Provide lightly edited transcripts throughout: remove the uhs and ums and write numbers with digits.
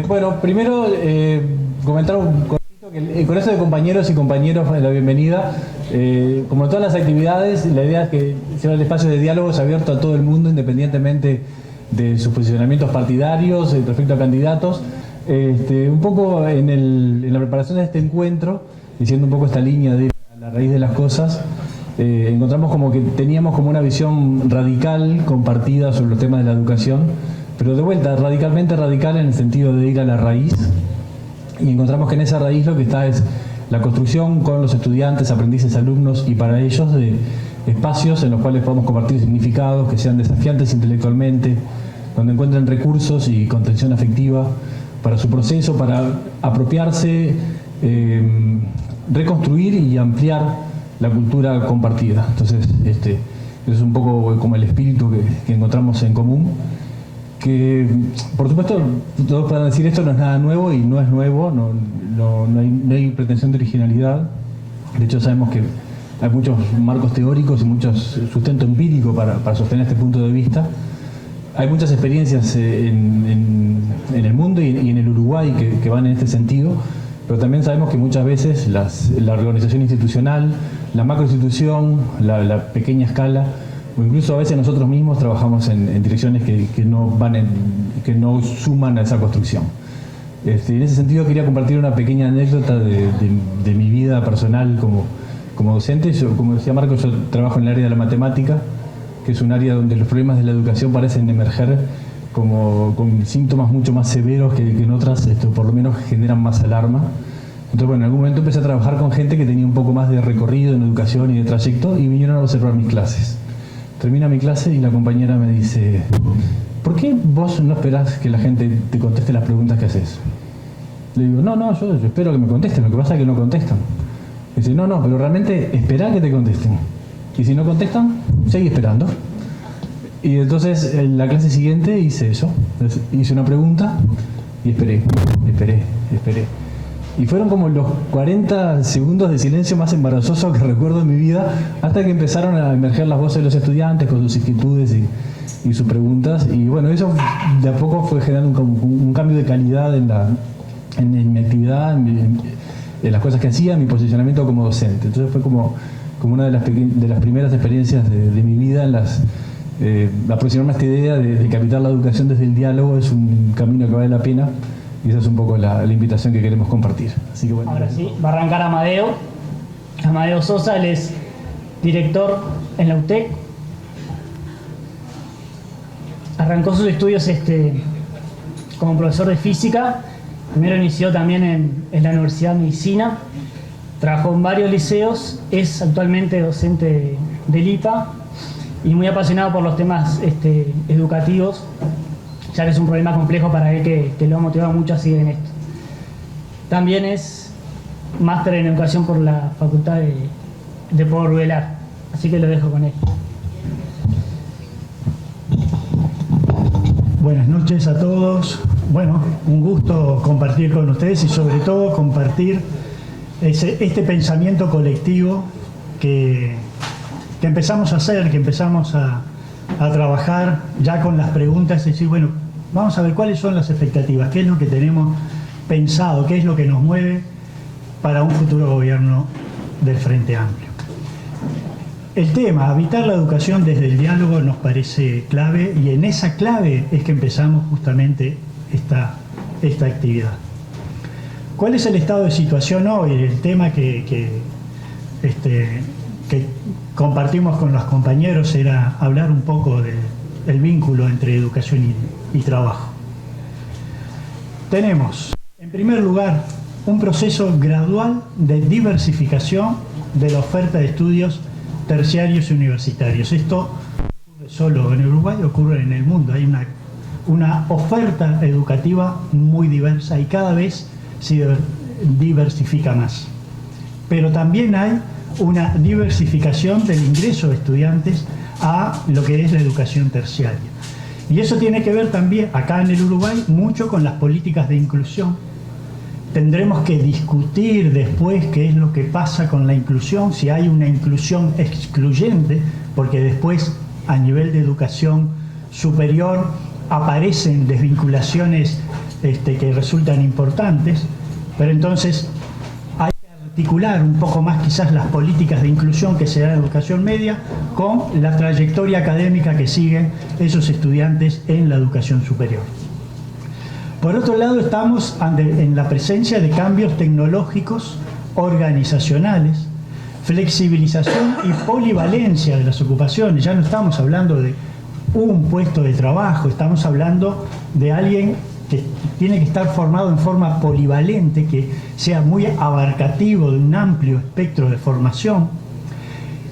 Bueno, primero comentar un cortito que con eso de compañeros y compañeros la bienvenida. Como en todas las actividades, la idea es que sea el espacio de diálogo es abierto a todo el mundo, independientemente de sus posicionamientos partidarios respecto a candidatos. Un poco en la preparación de este encuentro, diciendo un poco esta línea de a la raíz de las cosas, encontramos como que teníamos como una visión radical compartida sobre los temas de la educación, pero de vuelta, radicalmente radical en el sentido de ir a la raíz, y encontramos que en esa raíz lo que está es la construcción con los estudiantes, aprendices, alumnos y para ellos de espacios en los cuales podamos compartir significados que sean desafiantes intelectualmente, donde encuentren recursos y contención afectiva para su proceso, para apropiarse, reconstruir y ampliar la cultura compartida. Entonces, es un poco como el espíritu que encontramos en común. Que, por supuesto, todos pueden decir esto no es nada nuevo y no es nuevo, no hay pretensión de originalidad. De hecho, sabemos que hay muchos marcos teóricos y mucho sustento empírico para sostener este punto de vista. Hay muchas experiencias en el mundo y en el Uruguay que van en este sentido, pero también sabemos que muchas veces la reorganización institucional, la macroinstitución, la pequeña escala, o incluso a veces nosotros mismos trabajamos en direcciones que no suman a esa construcción. En ese sentido quería compartir una pequeña anécdota de mi vida personal como docente. Yo, como decía Marco, yo trabajo en el área de la matemática, que es un área donde los problemas de la educación parecen emerger con síntomas mucho más severos que en otras, por lo menos generan más alarma. Entonces, bueno, en algún momento empecé a trabajar con gente que tenía un poco más de recorrido en educación y de trayecto y vinieron a observar mis clases. Termina mi clase y la compañera me dice: ¿por qué vos no esperás que la gente te conteste las preguntas que haces? Le digo, no, yo espero que me contesten, lo que pasa es que no contestan. Dice, no, pero realmente esperá que te contesten. Y si no contestan, seguí esperando. Y entonces en la clase siguiente hice eso. Entonces, hice una pregunta y esperé. Y fueron como los 40 segundos de silencio más embarazosos que recuerdo en mi vida, hasta que empezaron a emerger las voces de los estudiantes con sus inquietudes y sus preguntas. Y bueno, eso de a poco fue generando un cambio de calidad en mi actividad, en las cosas que hacía, en mi posicionamiento como docente. Entonces fue como una de las primeras experiencias de mi vida en aproximarme a esta idea de capitar la educación desde el diálogo. Es un camino que vale la pena. Y esa es un poco la invitación que queremos compartir. Así que bueno. Ahora sí, va a arrancar Amadeo Sosa. Él es director en la UTEC. Arrancó sus estudios como profesor de física. Primero inició también en la Universidad de Medicina. Trabajó en varios liceos. Es actualmente docente del IPA y muy apasionado por los temas educativos, ya que es un problema complejo para él que lo ha motivado mucho a seguir en esto. También es máster en educación por la Facultad de Pueblo Velar, así que lo dejo con él. Buenas noches a todos. Bueno, un gusto compartir con ustedes y sobre todo compartir este pensamiento colectivo que empezamos a hacer, que empezamos a trabajar ya con las preguntas, es decir, bueno, vamos a ver cuáles son las expectativas, qué es lo que tenemos pensado, qué es lo que nos mueve para un futuro gobierno del Frente Amplio. El tema, habitar la educación desde el diálogo, nos parece clave y en esa clave es que empezamos justamente esta actividad. ¿Cuál es el estado de situación hoy? El tema que compartimos con los compañeros era hablar un poco del vínculo entre educación y trabajo. Tenemos, en primer lugar, un proceso gradual de diversificación de la oferta de estudios terciarios y universitarios. Esto ocurre solo en Uruguay, ocurre en el mundo. Hay una oferta educativa muy diversa y cada vez se diversifica más. Pero también hay una diversificación del ingreso de estudiantes a lo que es la educación terciaria. Y eso tiene que ver también, acá en el Uruguay, mucho con las políticas de inclusión. Tendremos que discutir después qué es lo que pasa con la inclusión, si hay una inclusión excluyente, porque después a nivel de educación superior aparecen desvinculaciones que resultan importantes, pero entonces hay que articular un poco más quizás las políticas de inclusión que se dan en educación media con la trayectoria académica que siguen esos estudiantes en la educación superior. Por otro lado, estamos en la presencia de cambios tecnológicos, organizacionales, flexibilización y polivalencia de las ocupaciones. Ya no estamos hablando de un puesto de trabajo, estamos hablando de alguien que tiene que estar formado en forma polivalente, que sea muy abarcativo de un amplio espectro de formación.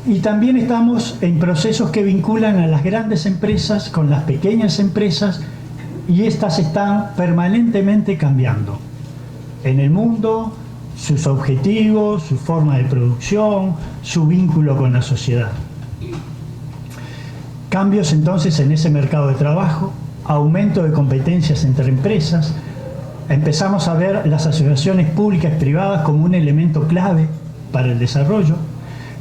Y también estamos en procesos que vinculan a las grandes empresas con las pequeñas empresas, y estas están permanentemente cambiando en el mundo, sus objetivos, su forma de producción, su vínculo con la sociedad. Cambios entonces en ese mercado de trabajo, aumento de competencias entre empresas, empezamos a ver las asociaciones públicas y privadas como un elemento clave para el desarrollo,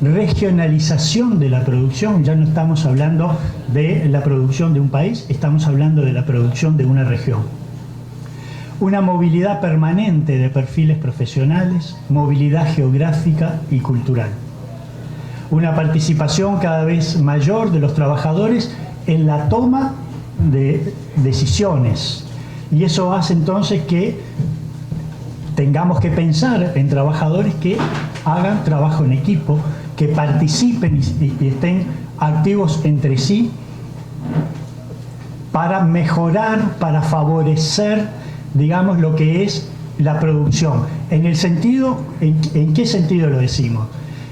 regionalización de la producción, ya no estamos hablando de la producción de un país, estamos hablando de la producción de una región. Una movilidad permanente de perfiles profesionales, movilidad geográfica y cultural. Una participación cada vez mayor de los trabajadores en la toma de decisiones. Y eso hace entonces que tengamos que pensar en trabajadores que hagan trabajo en equipo, que participen y estén activos entre sí para mejorar, para favorecer, digamos, lo que es la producción. En el sentido, ¿en qué sentido lo decimos?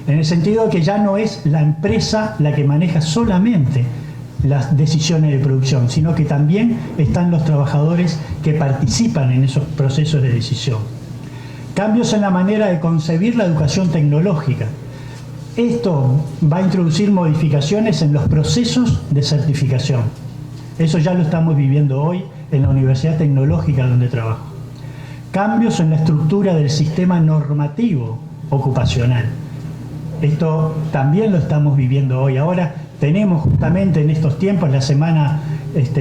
En el sentido de que ya no es la empresa la que maneja solamente las decisiones de producción, sino que también están los trabajadores que participan en esos procesos de decisión. Cambios en la manera de concebir la educación tecnológica. Esto va a introducir modificaciones en los procesos de certificación. Eso ya lo estamos viviendo hoy en la Universidad Tecnológica donde trabajo. Cambios en la estructura del sistema normativo ocupacional. Esto también lo estamos viviendo hoy. Ahora tenemos justamente en estos tiempos la semana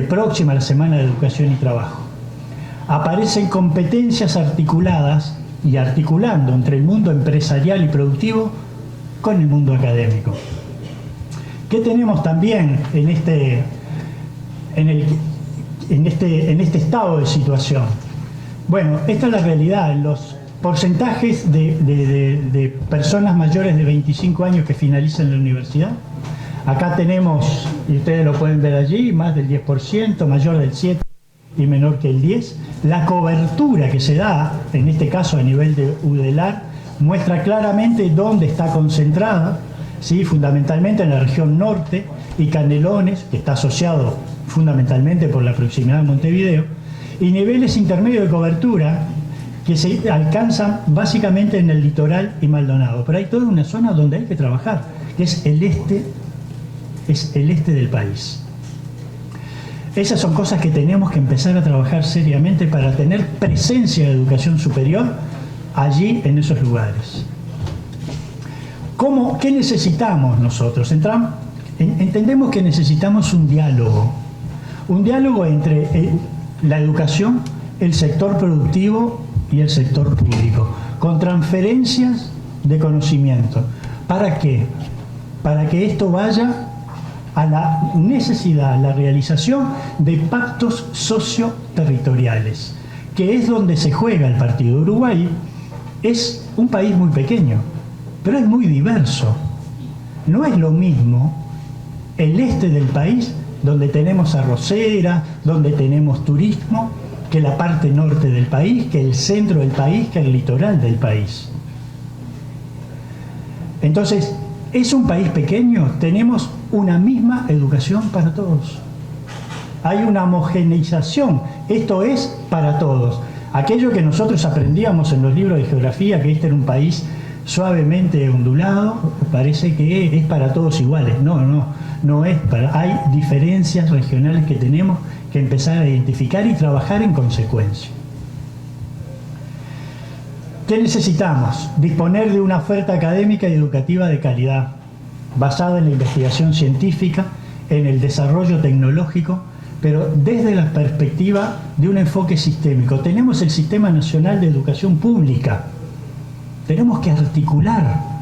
próxima, la Semana de Educación y Trabajo. Aparecen competencias articuladas y articulando entre el mundo empresarial y productivo con el mundo académico. ¿Qué tenemos también en este estado de situación? Bueno, esta es la realidad. Los porcentajes de personas mayores de 25 años que finalizan la universidad, acá tenemos, y ustedes lo pueden ver allí, más del 10%, mayor del 7% y menor que el 10%. La cobertura que se da, en este caso a nivel de UDELAR, muestra claramente dónde está concentrada, ¿sí? Fundamentalmente en la región norte y Canelones, que está asociado fundamentalmente por la proximidad de Montevideo, y niveles intermedios de cobertura que se alcanzan básicamente en el litoral y Maldonado. Pero hay toda una zona donde hay que trabajar, que es el este del país. Esas son cosas que tenemos que empezar a trabajar seriamente para tener presencia de educación superior allí en esos lugares. ¿Qué necesitamos nosotros? Entendemos que necesitamos un diálogo entre la educación, el sector productivo y el sector público, con transferencias de conocimiento. ¿Para qué? Para que esto vaya a la necesidad, a la realización de pactos socioterritoriales, que es donde se juega el partido. Uruguay es un país muy pequeño, pero es muy diverso. No es lo mismo el este del país, donde tenemos arrocera, donde tenemos turismo, que la parte norte del país, que el centro del país, que el litoral del país. Entonces, es un país pequeño, tenemos una misma educación para todos. Hay una homogeneización, esto es para todos. Aquello que nosotros aprendíamos en los libros de geografía, que este era un país suavemente ondulado, parece que es para todos iguales. No es para. Hay diferencias regionales que tenemos que empezar a identificar y trabajar en consecuencia. ¿Qué necesitamos? Disponer de una oferta académica y educativa de calidad, basada en la investigación científica, en el desarrollo tecnológico, pero desde la perspectiva de un enfoque sistémico. Tenemos el Sistema Nacional de Educación Pública. Tenemos que articular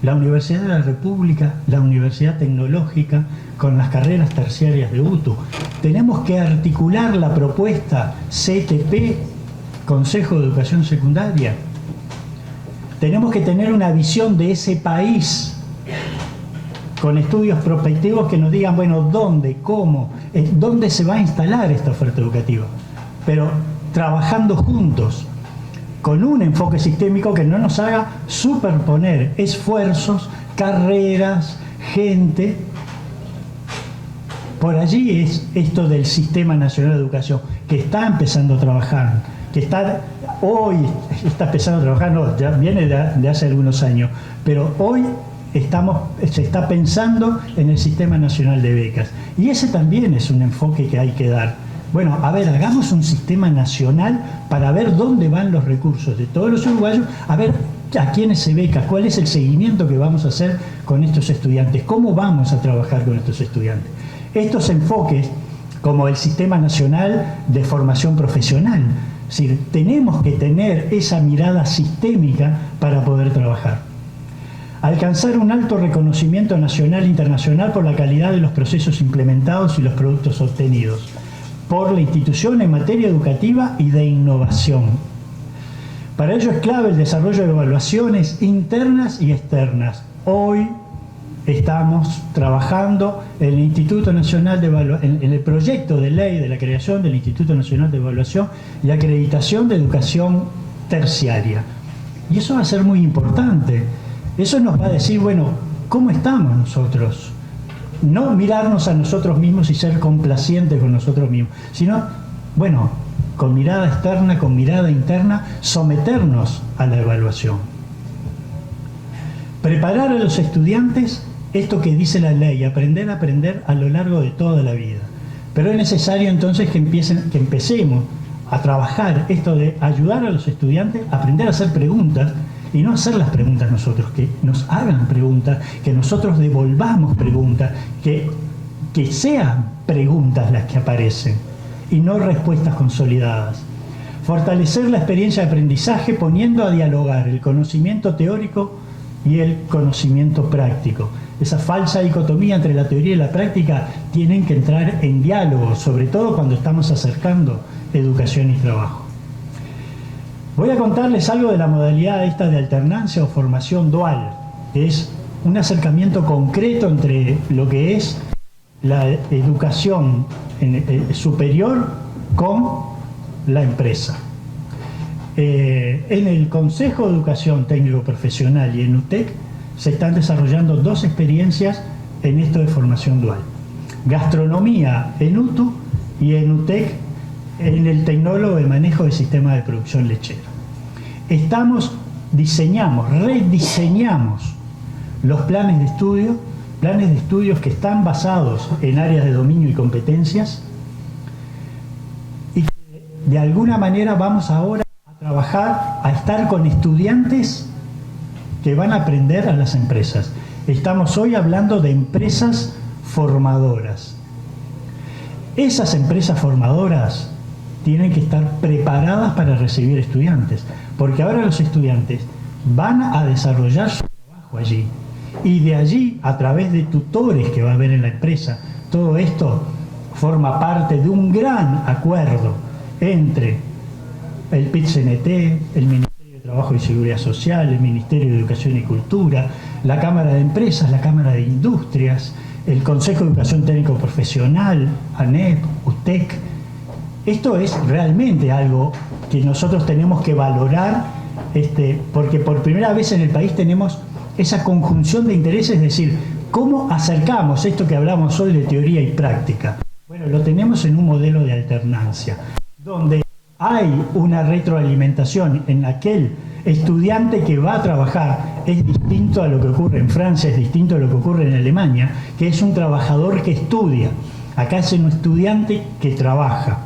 la Universidad de la República, la Universidad Tecnológica, con las carreras terciarias de UTU. Tenemos que articular la propuesta CTP, Consejo de Educación Secundaria. Tenemos que tener una visión de ese país con estudios prospectivos que nos digan, bueno, dónde, cómo, dónde se va a instalar esta oferta educativa. Pero trabajando juntos, con un enfoque sistémico que no nos haga superponer esfuerzos, carreras, gente. Por allí es esto del Sistema Nacional de Educación, que está empezando a trabajar, que hoy está empezando a trabajar, no, ya viene de hace algunos años, pero hoy se está pensando en el Sistema Nacional de Becas. Y ese también es un enfoque que hay que dar. Bueno, a ver, hagamos un sistema nacional para ver dónde van los recursos de todos los uruguayos, a ver a quiénes se beca, cuál es el seguimiento que vamos a hacer con estos estudiantes, cómo vamos a trabajar con estos estudiantes. Estos enfoques, como el Sistema Nacional de Formación Profesional, es decir, tenemos que tener esa mirada sistémica para poder trabajar. Alcanzar un alto reconocimiento nacional e internacional por la calidad de los procesos implementados y los productos obtenidos por la institución en materia educativa y de innovación. Para ello es clave el desarrollo de evaluaciones internas y externas. Hoy estamos trabajando en el Instituto Nacional de en el proyecto de ley de la creación del Instituto Nacional de Evaluación y Acreditación de Educación Terciaria. Y eso va a ser muy importante. Eso nos va a decir, bueno, ¿cómo estamos nosotros? No mirarnos a nosotros mismos y ser complacientes con nosotros mismos, sino, bueno, con mirada externa, con mirada interna, someternos a la evaluación. Preparar a los estudiantes, esto que dice la ley, aprender a aprender a lo largo de toda la vida. Pero es necesario entonces que empecemos a trabajar esto de ayudar a los estudiantes a aprender a hacer preguntas, y no hacer las preguntas nosotros, que nos hagan preguntas, que nosotros devolvamos preguntas, que sean preguntas las que aparecen y no respuestas consolidadas. Fortalecer la experiencia de aprendizaje poniendo a dialogar el conocimiento teórico y el conocimiento práctico. Esa falsa dicotomía entre la teoría y la práctica tienen que entrar en diálogo, sobre todo cuando estamos acercando educación y trabajo. Voy a contarles algo de la modalidad esta de alternancia o formación dual, que es un acercamiento concreto entre lo que es la educación superior con la empresa. En el Consejo de Educación Técnico Profesional y en UTEC se están desarrollando dos experiencias en esto de formación dual. Gastronomía en UTU y en UTEC en el tecnólogo de manejo de sistemas de producción lechera. Rediseñamos los planes de estudios que están basados en áreas de dominio y competencias, y que de alguna manera vamos ahora a trabajar, a estar con estudiantes que van a aprender a las empresas. Estamos hoy hablando de empresas formadoras. Esas empresas formadoras tienen que estar preparadas para recibir estudiantes, porque ahora los estudiantes van a desarrollar su trabajo allí, y de allí, a través de tutores que va a haber en la empresa, todo esto forma parte de un gran acuerdo entre el PIT-CNT, el Ministerio de Trabajo y Seguridad Social, el Ministerio de Educación y Cultura, la Cámara de Empresas, la Cámara de Industrias, el Consejo de Educación Técnico Profesional, ANEP, UTEC. Esto es realmente algo que nosotros tenemos que valorar, porque por primera vez en el país tenemos esa conjunción de intereses, es decir, ¿cómo acercamos esto que hablamos hoy de teoría y práctica? Bueno, lo tenemos en un modelo de alternancia, donde hay una retroalimentación en aquel estudiante que va a trabajar. Es distinto a lo que ocurre en Francia, es distinto a lo que ocurre en Alemania, que es un trabajador que estudia. Acá es un estudiante que trabaja.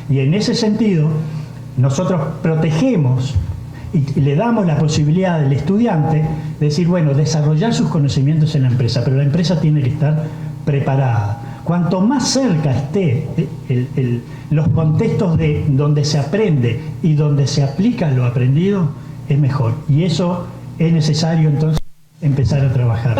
Y en ese sentido, nosotros protegemos y le damos la posibilidad al estudiante de decir, bueno, desarrollar sus conocimientos en la empresa, pero la empresa tiene que estar preparada. Cuanto más cerca esté los contextos de donde se aprende y donde se aplica lo aprendido, es mejor. Y eso es necesario entonces empezar a trabajar.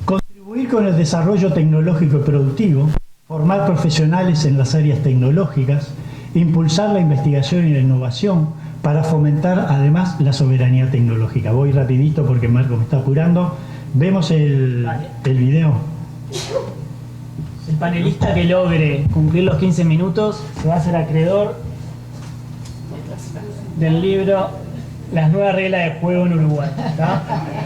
Contribuir con el desarrollo tecnológico y productivo, formar profesionales en las áreas tecnológicas, impulsar la investigación y la innovación para fomentar además la soberanía tecnológica. Voy rapidito porque Marco me está apurando. Vemos el video. El panelista que logre cumplir los 15 minutos se va a hacer acreedor del libro Las nuevas reglas de juego en Uruguay.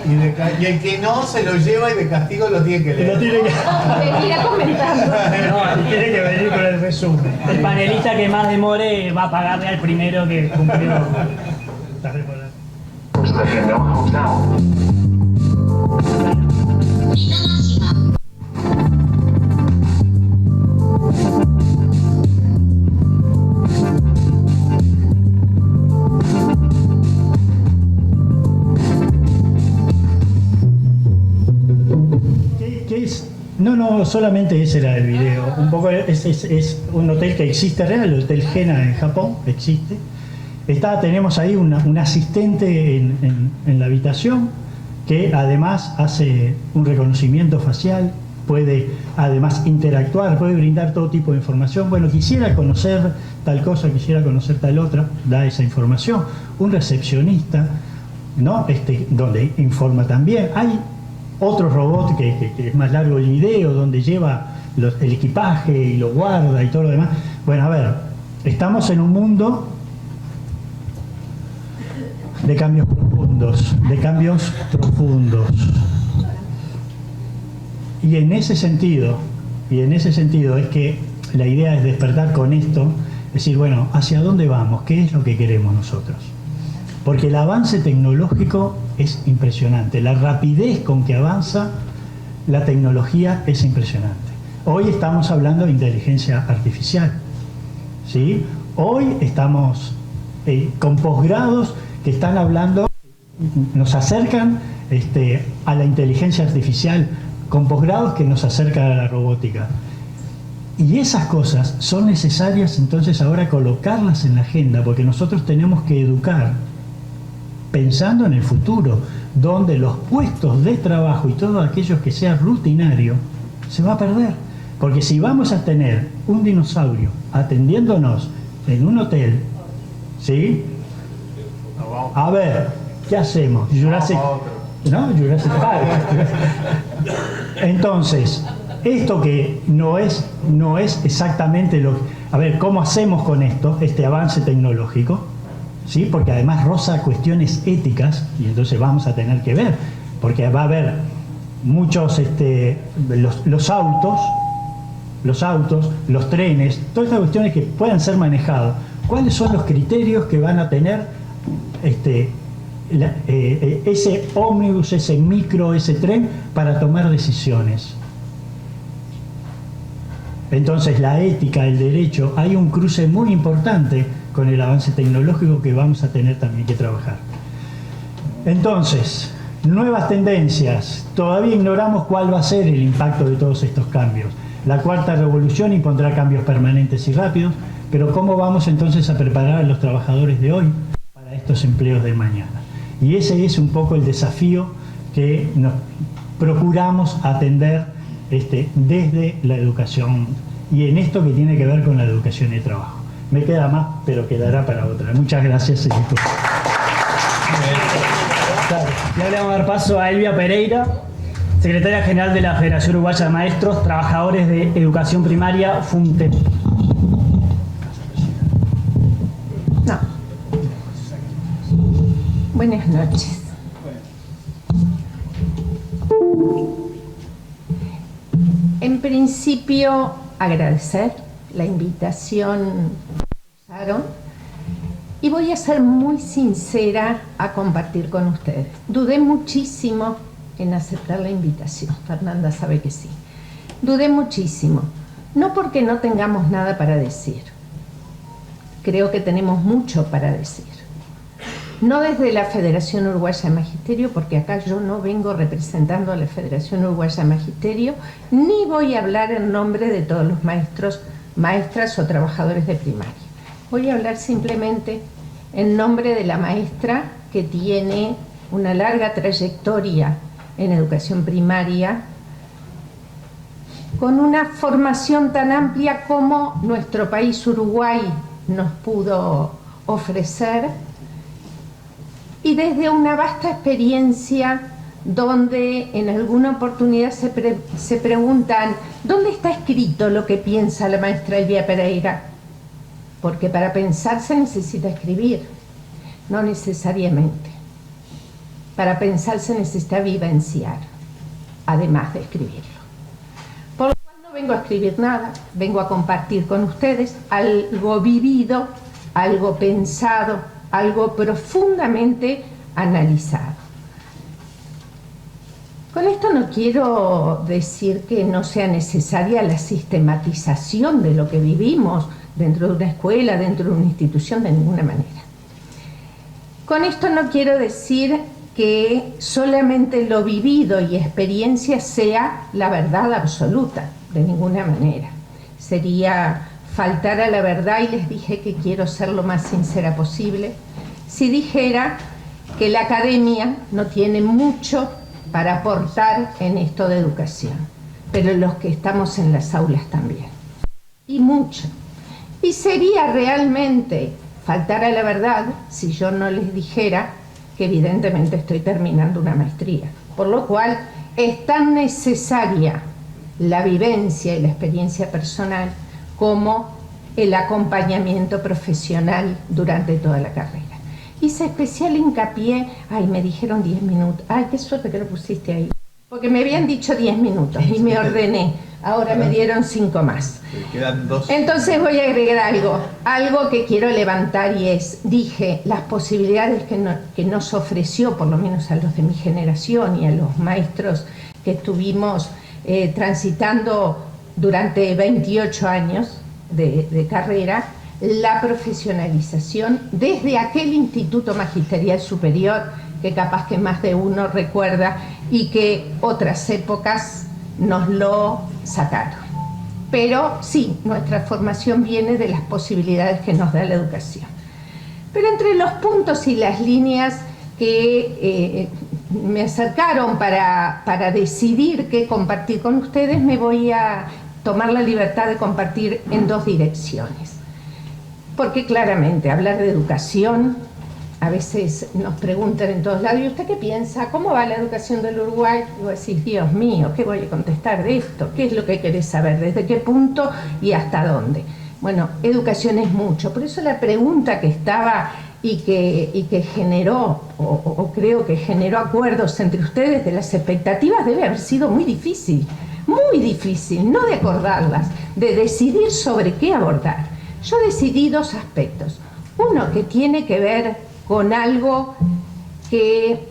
Y el que no se lo lleva y de castigo lo tiene que leer. Lo tiene que... Venir a comentarlo. No, tiene que venir con el resumen. El panelista que más demore va a pagarle al primero que cumplió. Está reparado. ¿Qué es? No, solamente ese era el video. Un poco es un hotel que existe real, el Hotel Gena en Japón, existe. Tenemos ahí un asistente en la habitación que además hace un reconocimiento facial, puede además interactuar, puede brindar todo tipo de información. Bueno, quisiera conocer tal cosa, quisiera conocer tal otra, da esa información. Un recepcionista, ¿no? Donde informa también. Hay otro robot que es más largo el video, donde lleva el equipaje y lo guarda y todo lo demás. Bueno, a ver, estamos en un mundo de cambios profundos. Y en ese sentido es que la idea es despertar con esto, decir, bueno, ¿hacia dónde vamos? ¿Qué es lo que queremos nosotros? Porque el avance tecnológico es impresionante, la rapidez con que avanza la tecnología es impresionante. Hoy estamos hablando de inteligencia artificial, ¿sí? Hoy estamos con posgrados que están hablando, nos acercan a la inteligencia artificial, con posgrados que nos acercan a la robótica. Y esas cosas son necesarias entonces ahora colocarlas en la agenda, porque nosotros tenemos que educar pensando en el futuro, donde los puestos de trabajo y todo aquello que sea rutinario se va a perder. Porque si vamos a tener un dinosaurio atendiéndonos en un hotel, ¿sí? A ver, ¿qué hacemos? Jurassic Park. Entonces, esto que no es exactamente lo... A ver, ¿cómo hacemos con esto, este avance tecnológico? ¿Sí? Porque además roza cuestiones éticas, y entonces vamos a tener que ver, porque va a haber muchos, los autos, los trenes, todas estas cuestiones que puedan ser manejadas. ¿Cuáles son los criterios que van a tener ese ómnibus, ese micro, ese tren para tomar decisiones? Entonces la ética, el derecho, hay un cruce muy importante con el avance tecnológico que vamos a tener también que trabajar. Entonces, nuevas tendencias. Todavía ignoramos cuál va a ser el impacto de todos estos cambios. La cuarta revolución impondrá cambios permanentes y rápidos, pero ¿cómo vamos entonces a preparar a los trabajadores de hoy para estos empleos de mañana? Y ese es un poco el desafío que nos procuramos atender desde la educación y en esto que tiene que ver con la educación y el trabajo. Me queda más, pero quedará para otra. Muchas gracias. Y ahora vamos a dar paso a Elvia Pereira, secretaria general de la Federación Uruguaya de Maestros, Trabajadores de Educación Primaria, FUNTEP. No. Buenas noches. En principio, agradecer la invitación que usaron y voy a ser muy sincera a compartir con ustedes. Dudé muchísimo en aceptar la invitación. Fernanda sabe que sí. Dudé muchísimo. No porque no tengamos nada para decir. Creo que tenemos mucho para decir. no desde la Federación Uruguaya de Magisterio, porque acá yo no vengo representando a la Federación Uruguaya de Magisterio, ni voy a hablar en nombre de todos los maestros, maestras o trabajadores de primaria. Voy a hablar simplemente en nombre de la maestra que tiene una larga trayectoria en educación primaria, con una formación tan amplia como nuestro país Uruguay nos pudo ofrecer, y desde una vasta experiencia donde en alguna oportunidad se preguntan ¿dónde está escrito lo que piensa la maestra Elvia Pereira? Porque para pensar se necesita escribir, no necesariamente. Para pensar se necesita vivenciar, además de escribirlo. Por lo cual no vengo a escribir nada, vengo a compartir con ustedes algo vivido, algo pensado, algo profundamente analizado. Con esto no quiero decir que no sea necesaria la sistematización de lo que vivimos dentro de una escuela, dentro de una institución, de ninguna manera. Con esto no quiero decir que solamente lo vivido y experiencia sea la verdad absoluta, de ninguna manera. Sería faltar a la verdad, y les dije que quiero ser lo más sincera posible, si dijera que la academia no tiene mucho para aportar en esto de educación, pero los que estamos en las aulas también, y mucho. Y sería realmente faltar a la verdad si yo no les dijera que evidentemente estoy terminando una maestría, por lo cual es tan necesaria la vivencia y la experiencia personal como el acompañamiento profesional durante toda la carrera. Hice especial hincapié, me dijeron 10 minutos, qué suerte que lo pusiste ahí, porque me habían dicho 10 minutos y me ordené, ahora me dieron 5 más. Quedan 2. Entonces voy a agregar algo que quiero levantar, y dije, las posibilidades que nos ofreció, por lo menos a los de mi generación y a los maestros que estuvimos transitando durante 28 años de carrera, la profesionalización desde aquel Instituto Magisterial Superior que capaz que más de uno recuerda y que otras épocas nos lo sacaron. Pero sí, nuestra formación viene de las posibilidades que nos da la educación. Pero entre los puntos y las líneas que me acercaron para decidir qué compartir con ustedes, me voy a tomar la libertad de compartir en 2 direcciones. Porque claramente hablar de educación, a veces nos preguntan en todos lados, ¿y usted qué piensa? ¿Cómo va la educación del Uruguay? Y vos decís, Dios mío, ¿qué voy a contestar de esto? ¿Qué es lo que querés saber? ¿Desde qué punto y hasta dónde? Bueno, educación es mucho. Por eso la pregunta que estaba y que generó, o creo que generó acuerdos entre ustedes de las expectativas, debe haber sido muy difícil, no de acordarlas, de decidir sobre qué abordar. Yo decidí 2 aspectos. Uno que tiene que ver con algo que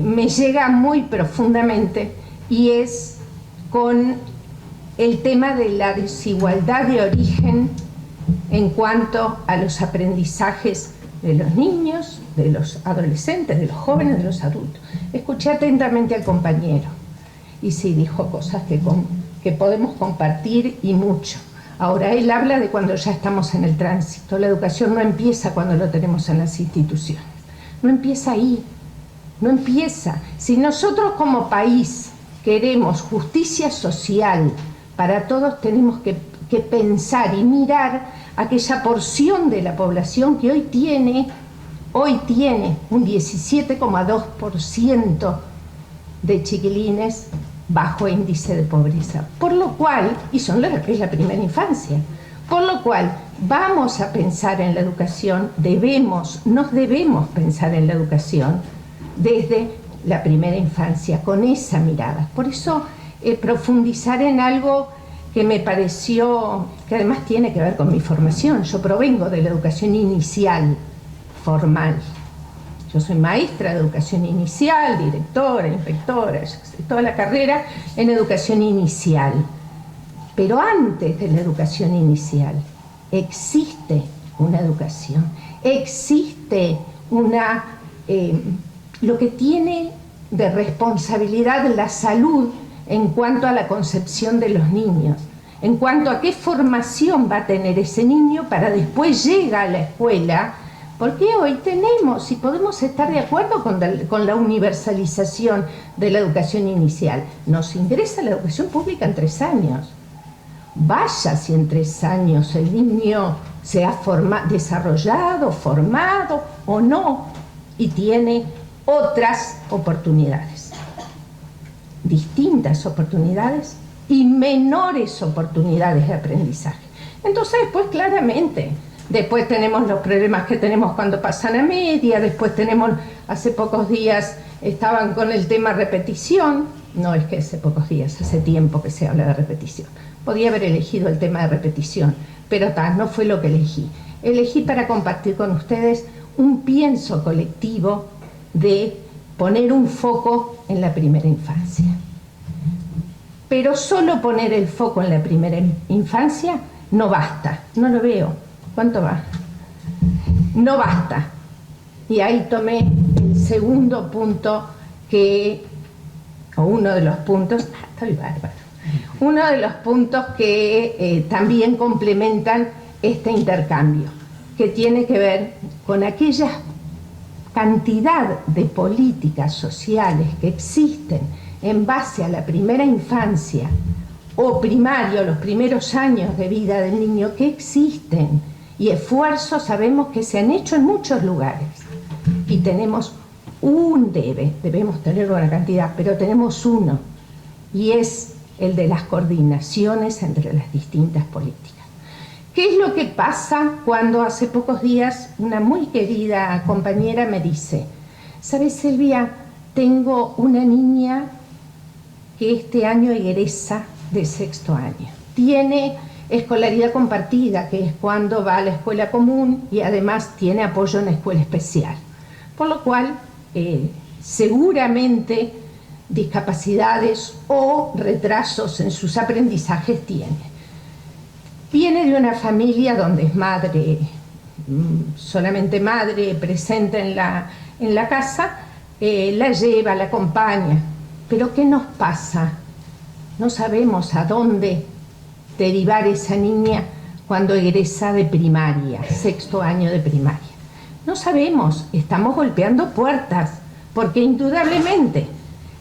me llega muy profundamente, y es con el tema de la desigualdad de origen en cuanto a los aprendizajes de los niños, de los adolescentes, de los jóvenes, de los adultos. Escuché atentamente al compañero y sí dijo cosas que podemos compartir, y mucho. Ahora, él habla de cuando ya estamos en el tránsito. La educación no empieza cuando lo tenemos en las instituciones. No empieza ahí. No empieza. Si nosotros como país queremos justicia social para todos, tenemos que pensar y mirar aquella porción de la población que hoy tiene un 17,2% de chiquilines bajo índice de pobreza, por lo cual, y son lo que es la primera infancia, por lo cual vamos a pensar en la educación, nos debemos pensar en la educación desde la primera infancia, con esa mirada. Por eso profundizar en algo que me pareció, que además tiene que ver con mi formación. Yo provengo de la educación inicial, formal. Yo soy maestra de educación inicial, directora, inspectora, toda la carrera en educación inicial. Pero antes de la educación inicial existe una educación, existe lo que tiene de responsabilidad la salud en cuanto a la concepción de los niños, en cuanto a qué formación va a tener ese niño para después llega a la escuela, porque hoy tenemos, y podemos estar de acuerdo con la universalización de la educación inicial, nos ingresa la educación pública en 3 años. Vaya si en 3 años el niño se ha desarrollado, formado o no, y tiene otras oportunidades, distintas oportunidades y menores oportunidades de aprendizaje. Entonces, pues claramente, después tenemos los problemas que tenemos cuando pasan a media, después tenemos, hace pocos días estaban con el tema repetición, no es que hace pocos días, hace tiempo que se habla de repetición. Podía haber elegido el tema de repetición, pero no fue lo que elegí. Elegí para compartir con ustedes un pienso colectivo de poner un foco en la primera infancia. Pero solo poner el foco en la primera infancia no basta. No lo veo. ¿Cuánto va? No basta. Y ahí tomé el segundo punto o uno de los puntos, estoy bárbaro, uno de los puntos que también complementan este intercambio, que tiene que ver con aquella cantidad de políticas sociales que existen en base a la primera infancia o primario, los primeros años de vida del niño, que existen, y esfuerzos sabemos que se han hecho en muchos lugares, y tenemos debemos tener una cantidad, pero tenemos uno, y es el de las coordinaciones entre las distintas políticas. ¿Qué es lo que pasa cuando hace pocos días una muy querida compañera me dice: ¿sabes, Silvia? Tengo una niña que este año egresa de 6º año. Tiene escolaridad compartida, que es cuando va a la escuela común y además tiene apoyo en la escuela especial. Por lo cual, seguramente discapacidades o retrasos en sus aprendizajes tiene. Viene de una familia donde es madre, solamente madre presente en la casa, la lleva, la acompaña. Pero ¿qué nos pasa? No sabemos a dónde derivar esa niña cuando egresa de primaria, 6º año de primaria. No sabemos, estamos golpeando puertas, porque indudablemente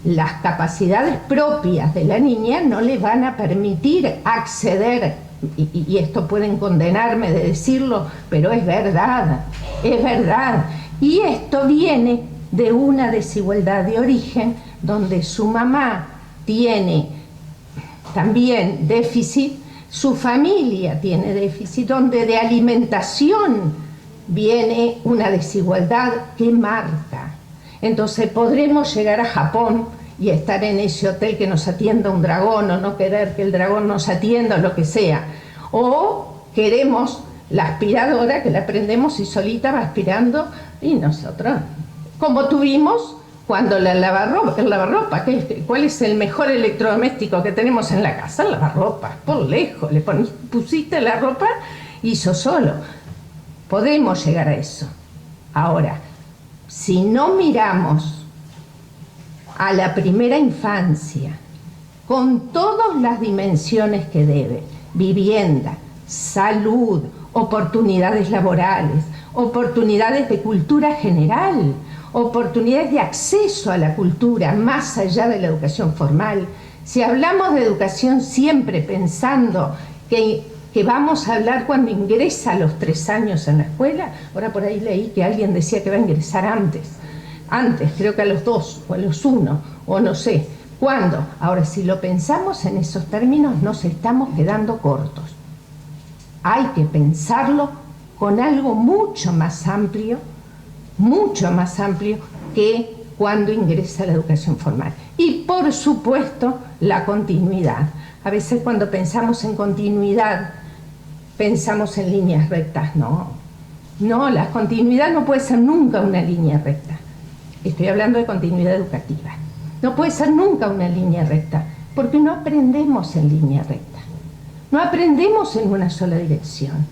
las capacidades propias de la niña no le van a permitir acceder, y esto pueden condenarme de decirlo, pero es verdad, es verdad. Y esto viene de una desigualdad de origen, donde su mamá tiene también déficit, su familia tiene déficit, donde de alimentación viene una desigualdad que marca. Entonces podremos llegar a Japón y estar en ese hotel que nos atienda un dragón, o no querer que el dragón nos atienda, o lo que sea. O queremos la aspiradora, que la prendemos y solita va aspirando, y nosotros, como tuvimos cuando el lavarropa, ¿cuál es el mejor electrodoméstico que tenemos en la casa? El lavarropa, por lejos, pusiste la ropa, hizo solo. Podemos llegar a eso. Ahora, si no miramos a la primera infancia con todas las dimensiones que debe, vivienda, salud, oportunidades laborales, oportunidades de cultura general, oportunidades de acceso a la cultura más allá de la educación formal. Si hablamos de educación siempre pensando que vamos a hablar cuando ingresa a los 3 años en la escuela, ahora por ahí leí que alguien decía que va a ingresar antes, creo que a los 2 o a los 1, o no sé cuándo. Ahora, si lo pensamos en esos términos, nos estamos quedando cortos. Hay que pensarlo con algo mucho más amplio que cuando ingresa a la educación formal. Y por supuesto, la continuidad. A veces cuando pensamos en continuidad, pensamos en líneas rectas. No, la continuidad no puede ser nunca una línea recta. Estoy hablando de continuidad educativa. No puede ser nunca una línea recta, porque no aprendemos en línea recta. No aprendemos en una sola dirección.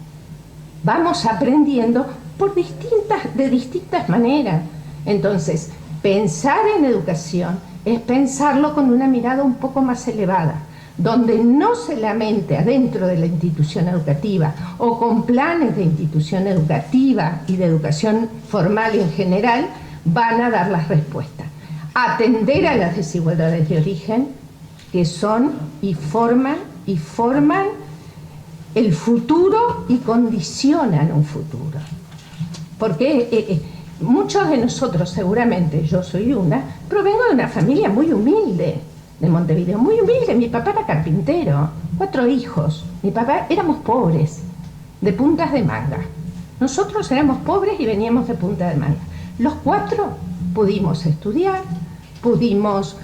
Vamos aprendiendo de distintas maneras. Entonces, pensar en educación es pensarlo con una mirada un poco más elevada, donde no solamente adentro de la institución educativa o con planes de institución educativa y de educación formal en general van a dar las respuestas. Atender a las desigualdades de origen que son y forman el futuro y condicionan un futuro. Porque muchos de nosotros, seguramente, yo soy una, provengo de una familia muy humilde, de Montevideo, muy humilde. Mi papá era carpintero, 4 hijos. Mi papá, éramos pobres, de puntas de manga. Nosotros éramos pobres y veníamos de punta de manga. Los 4 pudimos estudiar, pudimos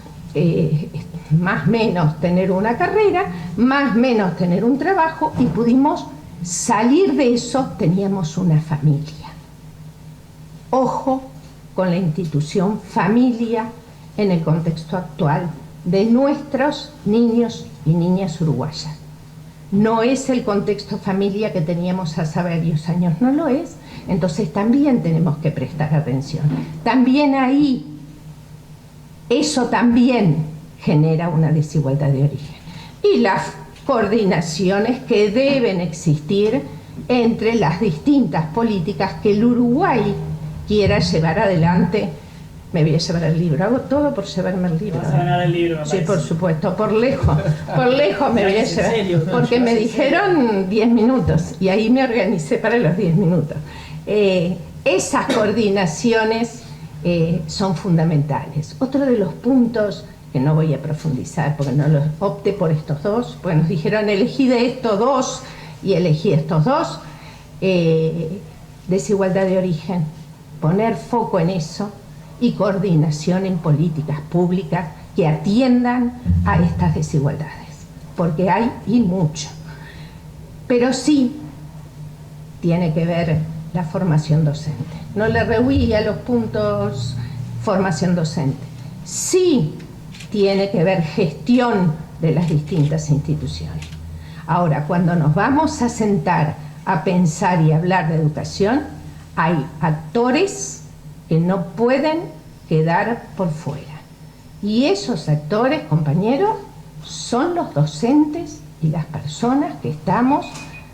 más o menos tener una carrera, más o menos tener un trabajo y pudimos salir de eso, teníamos una familia. Ojo con la institución familia en el contexto actual de nuestros niños y niñas uruguayas. No es el contexto familia que teníamos hace varios años, no lo es. Entonces también tenemos que prestar atención. También ahí, eso también genera una desigualdad de origen. Y las coordinaciones que deben existir entre las distintas políticas que el Uruguay quiera llevar adelante. Me voy a llevar el libro, hago todo por llevarme el libro. Vas a ganar el libro, me sí, parece. por supuesto, por lejos me voy a llevar, porque me dijeron 10 minutos y ahí me organicé para los 10 minutos. Esas coordinaciones son fundamentales. Otro de los puntos que no voy a profundizar porque no los opté por estos dos, porque nos dijeron elegí de estos dos y elegí estos dos, desigualdad de origen, poner foco en eso y coordinación en políticas públicas que atiendan a estas desigualdades, porque hay y mucho. Pero sí tiene que ver la formación docente. No le rehuí a los puntos formación docente. Sí tiene que ver gestión de las distintas instituciones. Ahora, cuando nos vamos a sentar a pensar y hablar de educación, hay actores que no pueden quedar por fuera. Y esos actores, compañeros, son los docentes y las personas que estamos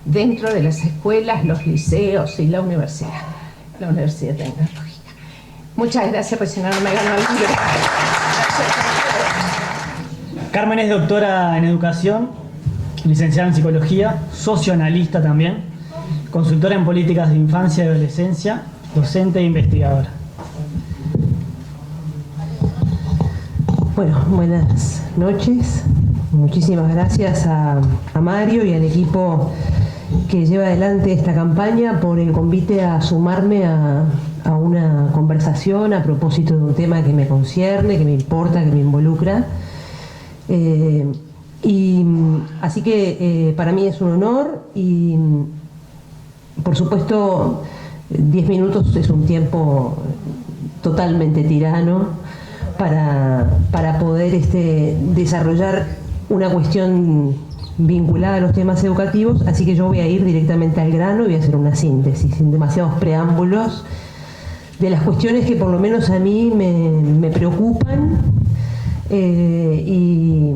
dentro de las escuelas, los liceos y la universidad tecnológica. Muchas gracias, pues si no, no me ganó el libro. Carmen es doctora en educación, licenciada en psicología, socioanalista también, consultora en políticas de infancia y adolescencia, docente e investigadora. Bueno, buenas noches. Muchísimas gracias a Mario y al equipo que lleva adelante esta campaña por el convite a sumarme a una conversación a propósito de un tema que me concierne, que me importa, que me involucra. Así que para mí es un honor y, por supuesto, 10 minutos es un tiempo totalmente tirano para poder desarrollar una cuestión vinculada a los temas educativos, así que yo voy a ir directamente al grano y voy a hacer una síntesis, sin demasiados preámbulos, de las cuestiones que por lo menos a mí me preocupan y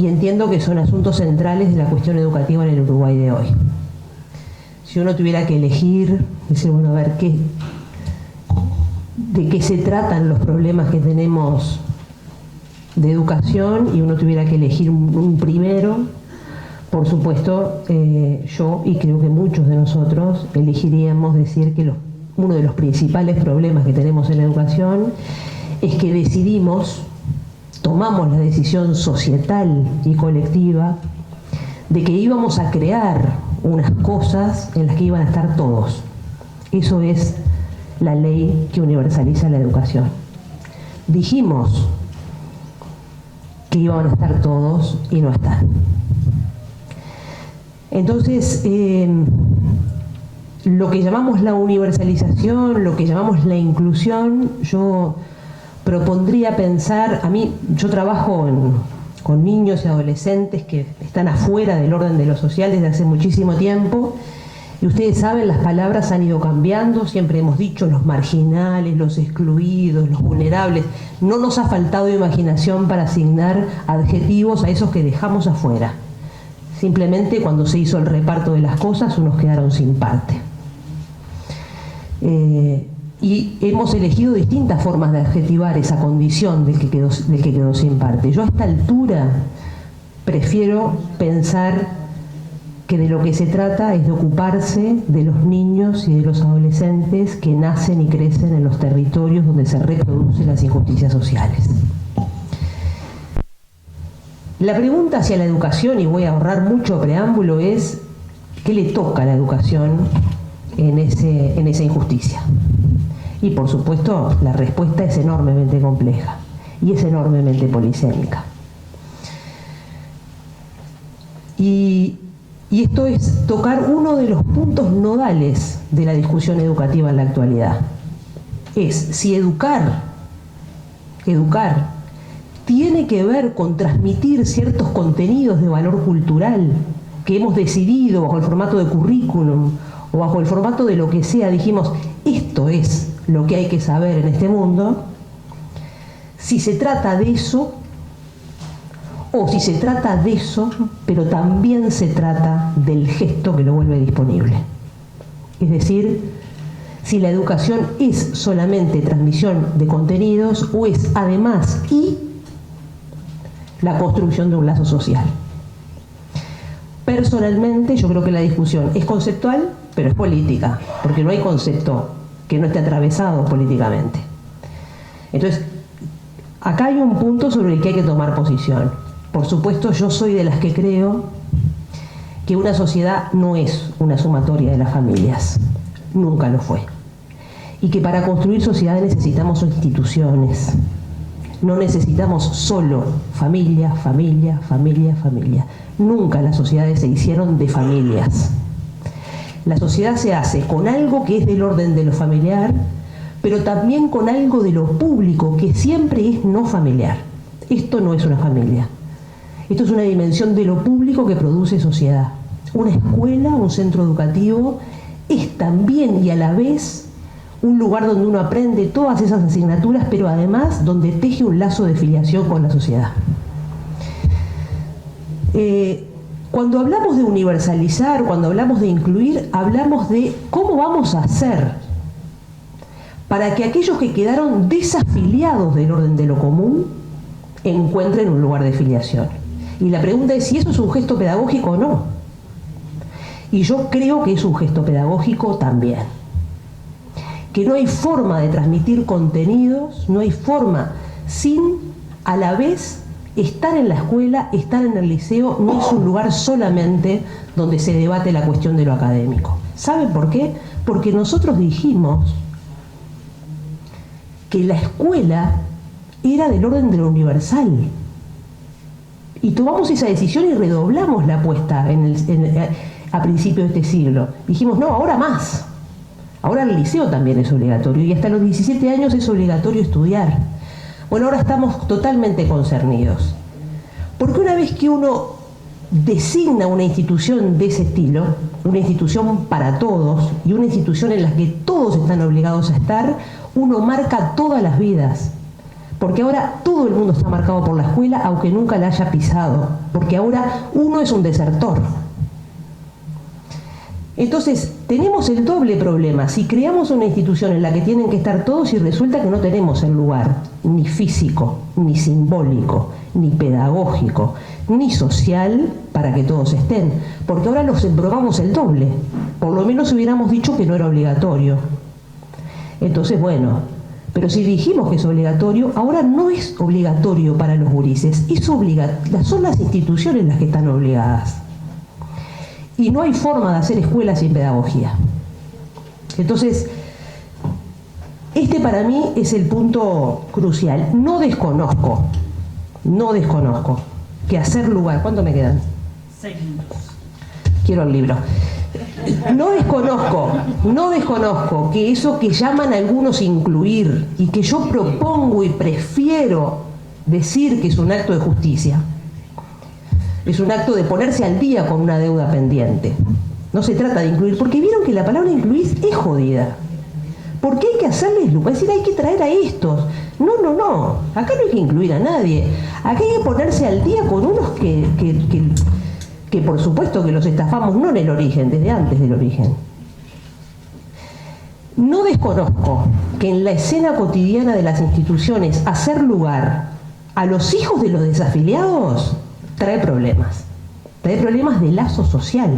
entiendo que son asuntos centrales de la cuestión educativa en el Uruguay de hoy. Si uno tuviera que elegir, decir, bueno, a ver de qué se tratan los problemas que tenemos de educación y uno tuviera que elegir un primero, por supuesto, yo y creo que muchos de nosotros elegiríamos decir que uno de los principales problemas que tenemos en la educación es que tomamos la decisión societal y colectiva de que íbamos a crear unas cosas en las que iban a estar todos. Eso es la ley que universaliza la educación. Dijimos que iban a estar todos y no están. Entonces, lo que llamamos la universalización, lo que llamamos la inclusión, yo propondría pensar, yo trabajo con niños y adolescentes que están afuera del orden de lo social desde hace muchísimo tiempo Y ustedes saben, las palabras han ido cambiando, siempre hemos dicho los marginales, los excluidos, los vulnerables. No nos ha faltado imaginación para asignar adjetivos a esos que dejamos afuera. Simplemente cuando se hizo el reparto de las cosas, unos quedaron sin parte. Y hemos elegido distintas formas de adjetivar esa condición del que quedó sin parte. Yo a esta altura prefiero pensar que de lo que se trata es de ocuparse de los niños y de los adolescentes que nacen y crecen en los territorios donde se reproducen las injusticias sociales. La pregunta hacia la educación, y voy a ahorrar mucho preámbulo, es ¿qué le toca a la educación en esa injusticia? Y por supuesto la respuesta es enormemente compleja y es enormemente polisémica. Y esto es tocar uno de los puntos nodales de la discusión educativa en la actualidad. Es si educar tiene que ver con transmitir ciertos contenidos de valor cultural que hemos decidido bajo el formato de currículum o bajo el formato de lo que sea, dijimos, esto es lo que hay que saber en este mundo. Si se trata de eso, o si se trata de eso, pero también se trata del gesto que lo vuelve disponible. Es decir, si la educación es solamente transmisión de contenidos o es además y la construcción de un lazo social. Personalmente, yo creo que la discusión es conceptual, pero es política, porque no hay concepto que no esté atravesado políticamente. Entonces, acá hay un punto sobre el que hay que tomar posición. Por supuesto, yo soy de las que creo que una sociedad no es una sumatoria de las familias. Nunca lo fue. Y que para construir sociedades necesitamos instituciones. No necesitamos solo familia, familia, familia, familia. Nunca las sociedades se hicieron de familias. La sociedad se hace con algo que es del orden de lo familiar, pero también con algo de lo público, que siempre es no familiar. Esto no es una familia. Esto es una dimensión de lo público que produce sociedad. Una escuela, un centro educativo, es también y a la vez un lugar donde uno aprende todas esas asignaturas, pero además donde teje un lazo de filiación con la sociedad. Cuando hablamos de universalizar, cuando hablamos de incluir, hablamos de cómo vamos a hacer para que aquellos que quedaron desafiliados del orden de lo común encuentren un lugar de filiación. Y la pregunta es si eso es un gesto pedagógico o no. Y yo creo que es un gesto pedagógico también. Que no hay forma de transmitir contenidos, no hay forma sin a la vez estar en la escuela, estar en el liceo, no es un lugar solamente donde se debate la cuestión de lo académico. ¿Saben por qué? Porque nosotros dijimos que la escuela era del orden de lo universal. Y tomamos esa decisión y redoblamos la apuesta a principios de este siglo. Dijimos, no, ahora más. Ahora el liceo también es obligatorio y hasta los 17 años es obligatorio estudiar. Bueno, ahora estamos totalmente concernidos. Porque una vez que uno designa una institución de ese estilo, una institución para todos y una institución en la que todos están obligados a estar, uno marca todas las vidas. Porque ahora todo el mundo está marcado por la escuela, aunque nunca la haya pisado. Porque ahora uno es un desertor. Entonces, tenemos el doble problema. Si creamos una institución en la que tienen que estar todos y resulta que no tenemos el lugar, ni físico, ni simbólico, ni pedagógico, ni social, para que todos estén. Porque ahora los embromamos el doble. Por lo menos hubiéramos dicho que no era obligatorio. Entonces, bueno, pero si dijimos que es obligatorio, ahora no es obligatorio para los gurises. Son las instituciones las que están obligadas. Y no hay forma de hacer escuela sin pedagogía. Entonces, este para mí es el punto crucial. No desconozco que hacer lugar... ¿Cuánto me quedan? 6 minutos. Quiero el libro. No desconozco que eso que llaman algunos incluir y que yo propongo y prefiero decir que es un acto de justicia, es un acto de ponerse al día con una deuda pendiente. No se trata de incluir, porque vieron que la palabra incluir es jodida. Porque hay que hacerles lugar, es decir, hay que traer a estos. No, acá no hay que incluir a nadie. Acá hay que ponerse al día con unos que por supuesto que los estafamos no en el origen, desde antes del origen. No desconozco que en la escena cotidiana de las instituciones hacer lugar a los hijos de los desafiliados trae problemas de lazo social.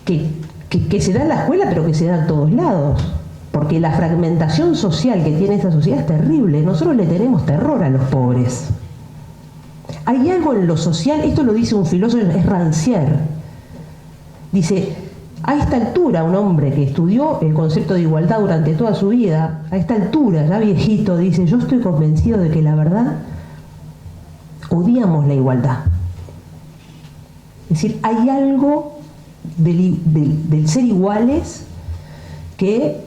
Que se da en la escuela, pero que se da en todos lados. Porque la fragmentación social que tiene esta sociedad es terrible. Nosotros le tenemos terror a los pobres. Hay algo en lo social, esto lo dice un filósofo, es Rancière. Dice, a esta altura, un hombre que estudió el concepto de igualdad durante toda su vida, a esta altura, ya viejito, dice, yo estoy convencido de que la verdad odiamos la igualdad. Es decir, hay algo del ser iguales que,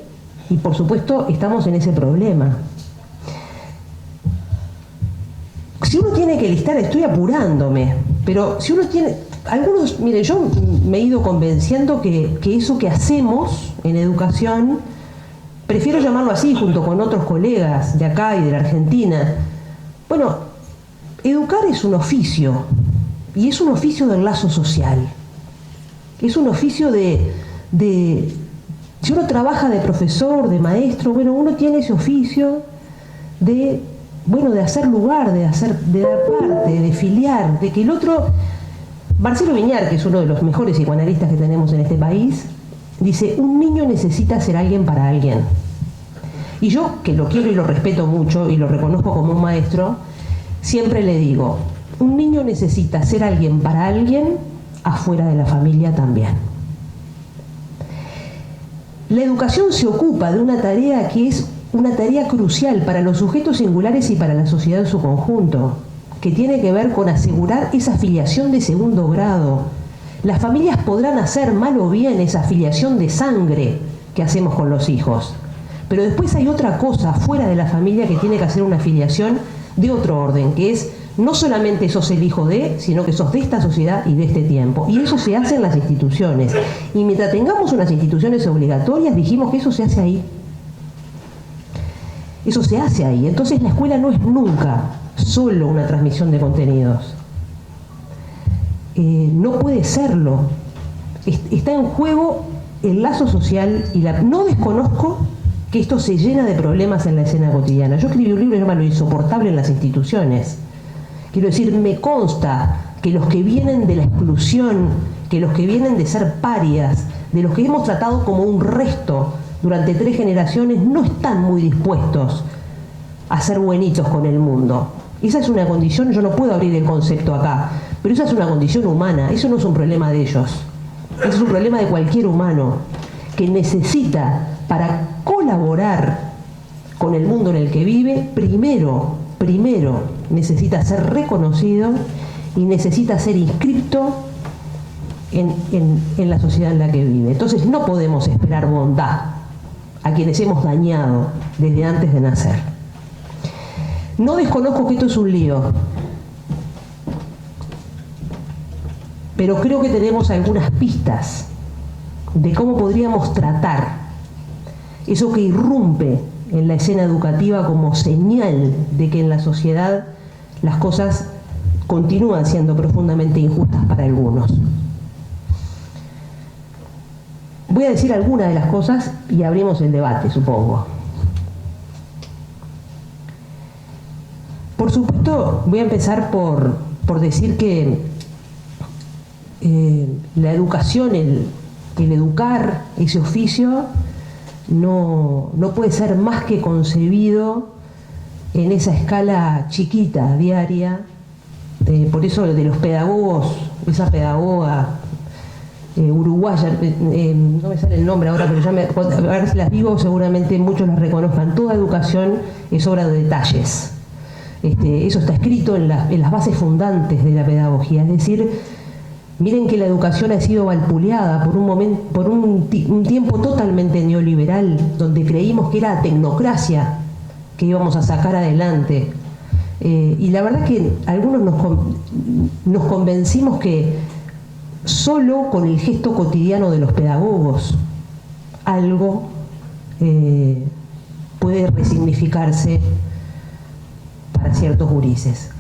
y por supuesto estamos en ese problema. Si uno tiene que listar, estoy apurándome, pero si uno tiene, algunos, mire, yo me he ido convenciendo que eso que hacemos en educación, prefiero llamarlo así junto con otros colegas de acá y de la Argentina. Bueno, educar es un oficio, y es un oficio del lazo social. Es un oficio si uno trabaja de profesor, de maestro, bueno, uno tiene ese oficio de hacer lugar, de dar parte, de filiar, de que el otro... Marcelo Viñar, que es uno de los mejores psicoanalistas que tenemos en este país, dice, un niño necesita ser alguien para alguien. Y yo, que lo quiero y lo respeto mucho y lo reconozco como un maestro, siempre le digo, un niño necesita ser alguien para alguien afuera de la familia también. La educación se ocupa de una tarea que es una tarea crucial para los sujetos singulares y para la sociedad en su conjunto, que tiene que ver con asegurar esa filiación de segundo grado. Las familias podrán hacer mal o bien esa filiación de sangre que hacemos con los hijos, pero después hay otra cosa fuera de la familia que tiene que hacer una filiación de otro orden, que es no solamente sos el hijo de, sino que sos de esta sociedad y de este tiempo. Y eso se hace en las instituciones. Y mientras tengamos unas instituciones obligatorias, dijimos que eso se hace ahí. Eso se hace ahí. Entonces la escuela no es nunca solo una transmisión de contenidos. No puede serlo. Está en juego el lazo social y no desconozco que esto se llena de problemas en la escena cotidiana. Yo escribí un libro que se llama Lo insoportable en las instituciones. Quiero decir, me consta que los que vienen de la exclusión, que los que vienen de ser parias, de los que hemos tratado como un resto durante 3 generaciones, no están muy dispuestos a ser buenitos con el mundo. Esa es una condición, yo no puedo abrir el concepto acá, pero esa es una condición humana, eso no es un problema de ellos. Eso es un problema de cualquier humano que necesita, para colaborar con el mundo en el que vive, primero necesita ser reconocido y necesita ser inscripto en la sociedad en la que vive. Entonces no podemos esperar bondad a quienes hemos dañado desde antes de nacer. No desconozco que esto es un lío, pero creo que tenemos algunas pistas de cómo podríamos tratar eso que irrumpe en la escena educativa como señal de que en la sociedad las cosas continúan siendo profundamente injustas para algunos. Voy a decir algunas de las cosas y abrimos el debate, supongo. Por supuesto, voy a empezar por decir que la educación, el educar, ese oficio, no puede ser más que concebido en esa escala chiquita, diaria. Por eso de los pedagogos, esa pedagoga uruguaya, no me sale el nombre ahora, pero a ver si las digo, seguramente muchos las reconozcan. Toda educación es obra de detalles. Eso está escrito en las bases fundantes de la pedagogía. Es decir, miren que la educación ha sido valpuleada por un tiempo totalmente neoliberal, donde creímos que era tecnocracia que íbamos a sacar adelante. Y la verdad que algunos nos convencimos que solo con el gesto cotidiano de los pedagogos algo puede resignificarse para ciertos gurises.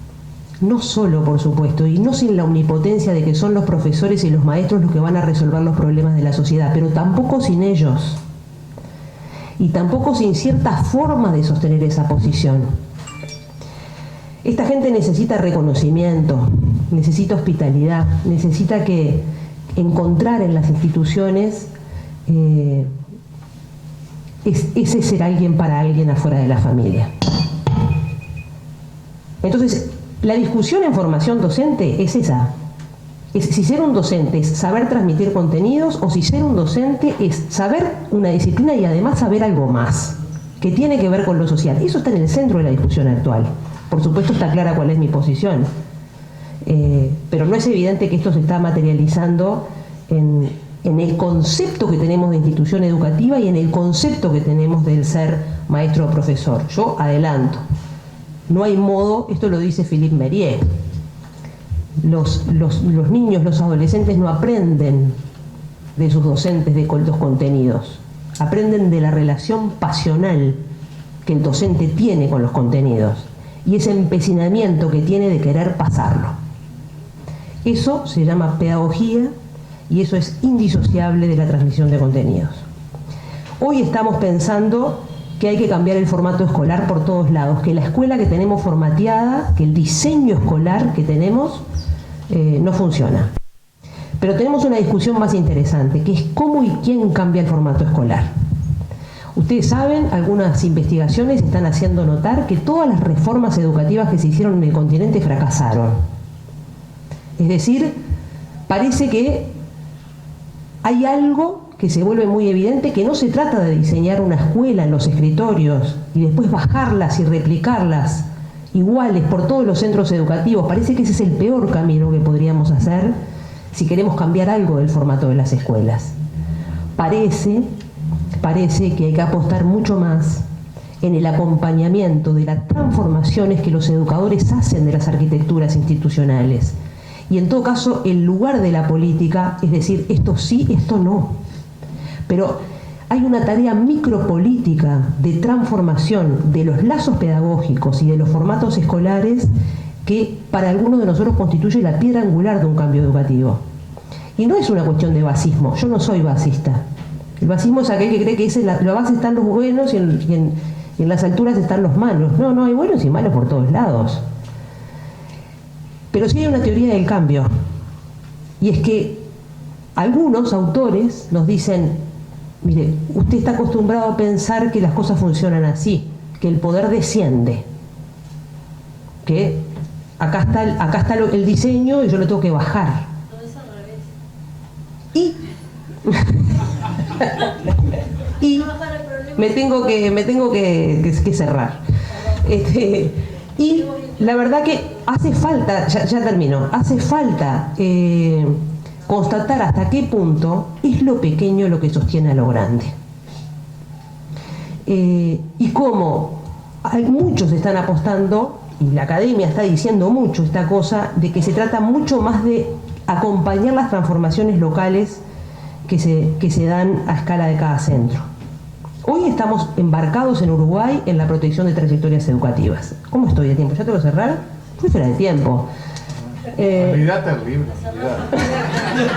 No solo, por supuesto, y no sin la omnipotencia de que son los profesores y los maestros los que van a resolver los problemas de la sociedad, pero tampoco sin ellos. Y tampoco sin cierta forma de sostener esa posición. Esta gente necesita reconocimiento, necesita hospitalidad, necesita que encontrar en las instituciones ese ser alguien para alguien afuera de la familia. Entonces, la discusión en formación docente es esa. Es si ser un docente es saber transmitir contenidos o si ser un docente es saber una disciplina y además saber algo más, que tiene que ver con lo social. Eso está en el centro de la discusión actual. Por supuesto está clara cuál es mi posición. Pero no es evidente que esto se está materializando en el concepto que tenemos de institución educativa y en el concepto que tenemos del ser maestro o profesor. Yo adelanto. No hay modo, esto lo dice Philippe Mérieux, los niños, los adolescentes no aprenden de sus docentes de los contenidos, aprenden de la relación pasional que el docente tiene con los contenidos y ese empecinamiento que tiene de querer pasarlo. Eso se llama pedagogía y eso es indisociable de la transmisión de contenidos. Hoy estamos pensando que hay que cambiar el formato escolar por todos lados, que la escuela que tenemos formateada, que el diseño escolar que tenemos no funciona. Pero tenemos una discusión más interesante, que es cómo y quién cambia el formato escolar. Ustedes saben, algunas investigaciones están haciendo notar que todas las reformas educativas que se hicieron en el continente fracasaron. Es decir, parece que hay algo que se vuelve muy evidente, que no se trata de diseñar una escuela en los escritorios y después bajarlas y replicarlas iguales por todos los centros educativos. Parece que ese es el peor camino que podríamos hacer si queremos cambiar algo del formato de las escuelas. Parece que hay que apostar mucho más en el acompañamiento de las transformaciones que los educadores hacen de las arquitecturas institucionales. Y en todo caso, el lugar de la política es decir, esto sí, esto no. Pero hay una tarea micropolítica de transformación de los lazos pedagógicos y de los formatos escolares que para algunos de nosotros constituye la piedra angular de un cambio educativo. Y no es una cuestión de basismo, yo no soy basista. El basismo es aquel que cree que la base están los buenos y en las alturas están los malos. No, hay buenos y malos por todos lados. Pero sí hay una teoría del cambio. Y es que algunos autores nos dicen: mire, usted está acostumbrado a pensar que las cosas funcionan así, que el poder desciende, que acá está el diseño y yo lo tengo que bajar. No, es al revés. Y me tengo que cerrar. Y la verdad que hace falta, ya termino, hace falta constatar hasta qué punto es lo pequeño lo que sostiene a lo grande. Y cómo muchos están apostando, y la academia está diciendo mucho esta cosa, de que se trata mucho más de acompañar las transformaciones locales que se dan a escala de cada centro. Hoy estamos embarcados en Uruguay en la protección de trayectorias educativas. ¿Cómo estoy de tiempo? ¿Ya tengo que cerrar? Estoy fuera de tiempo. Olvídate el libro.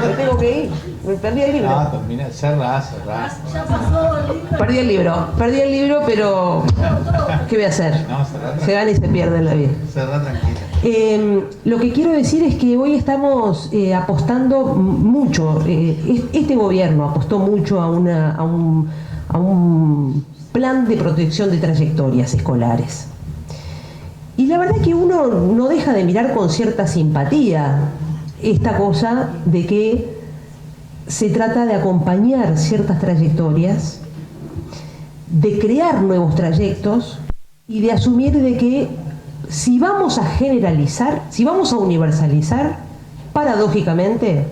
Me tengo que ir. Me perdí el libro. No, termina. Cerrá. Ya pasó el libro. Perdí el libro, pero ¿qué voy a hacer? No, cerrá. Se gana y se pierde en la vida. Cerrá tranquila. Lo que quiero decir es que hoy estamos apostando mucho. Este gobierno apostó mucho a un plan de protección de trayectorias escolares. Y la verdad es que uno no deja de mirar con cierta simpatía esta cosa de que se trata de acompañar ciertas trayectorias, de crear nuevos trayectos y de asumir de que si vamos a generalizar, si vamos a universalizar, paradójicamente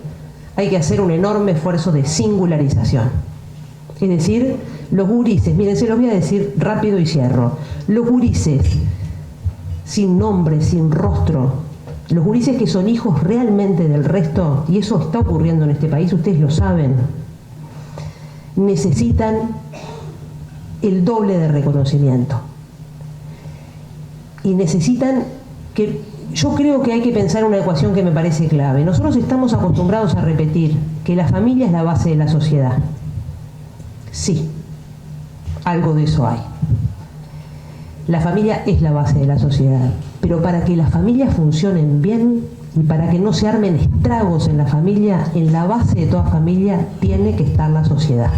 hay que hacer un enorme esfuerzo de singularización. Es decir, los gurises, miren, se los voy a decir rápido y cierro. Los gurises sin nombre, sin rostro, Los gurises que son hijos realmente del resto, y eso está ocurriendo en este país, ustedes lo saben, necesitan el doble de reconocimiento. Y necesitan que... Yo creo que hay que pensar una ecuación que me parece clave. Nosotros estamos acostumbrados a repetir que la familia es la base de la sociedad. Sí, algo de eso hay. La familia es la base de la sociedad, pero para que las familias funcionen bien y para que no se armen estragos en la familia, en la base de toda familia tiene que estar la sociedad.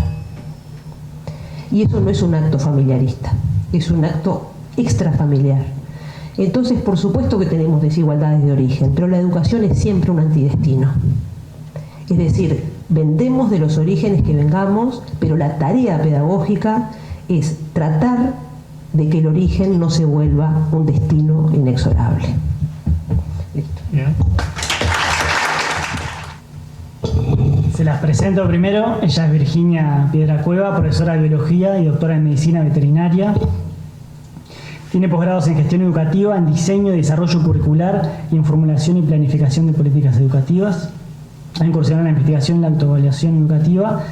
Y eso no es un acto familiarista, es un acto extrafamiliar. Entonces, por supuesto que tenemos desigualdades de origen, pero la educación es siempre un antidestino. Es decir, vendemos de los orígenes que vengamos, pero la tarea pedagógica es tratar de que el origen no se vuelva un destino inexorable. Listo. Bien. Se las presento primero. Ella es Virginia Piedra Cueva, profesora de Biología y doctora en Medicina Veterinaria. Tiene posgrados en Gestión Educativa, en Diseño y Desarrollo Curricular y en Formulación y Planificación de Políticas Educativas. Ha incursionado en la investigación y la autoevaluación educativa.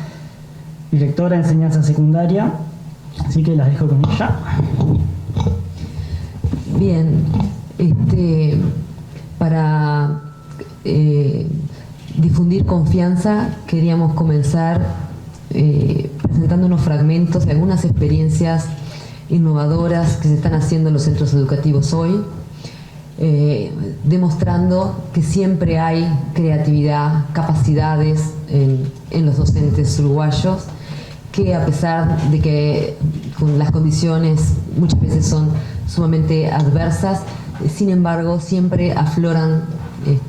Directora de Enseñanza Secundaria. Así que las dejo con ella. Bien, para difundir confianza queríamos comenzar presentando unos fragmentos de algunas experiencias innovadoras que se están haciendo en los centros educativos hoy, demostrando que siempre hay creatividad, capacidades en los docentes uruguayos, que a pesar de que con las condiciones muchas veces son sumamente adversas, sin embargo siempre afloran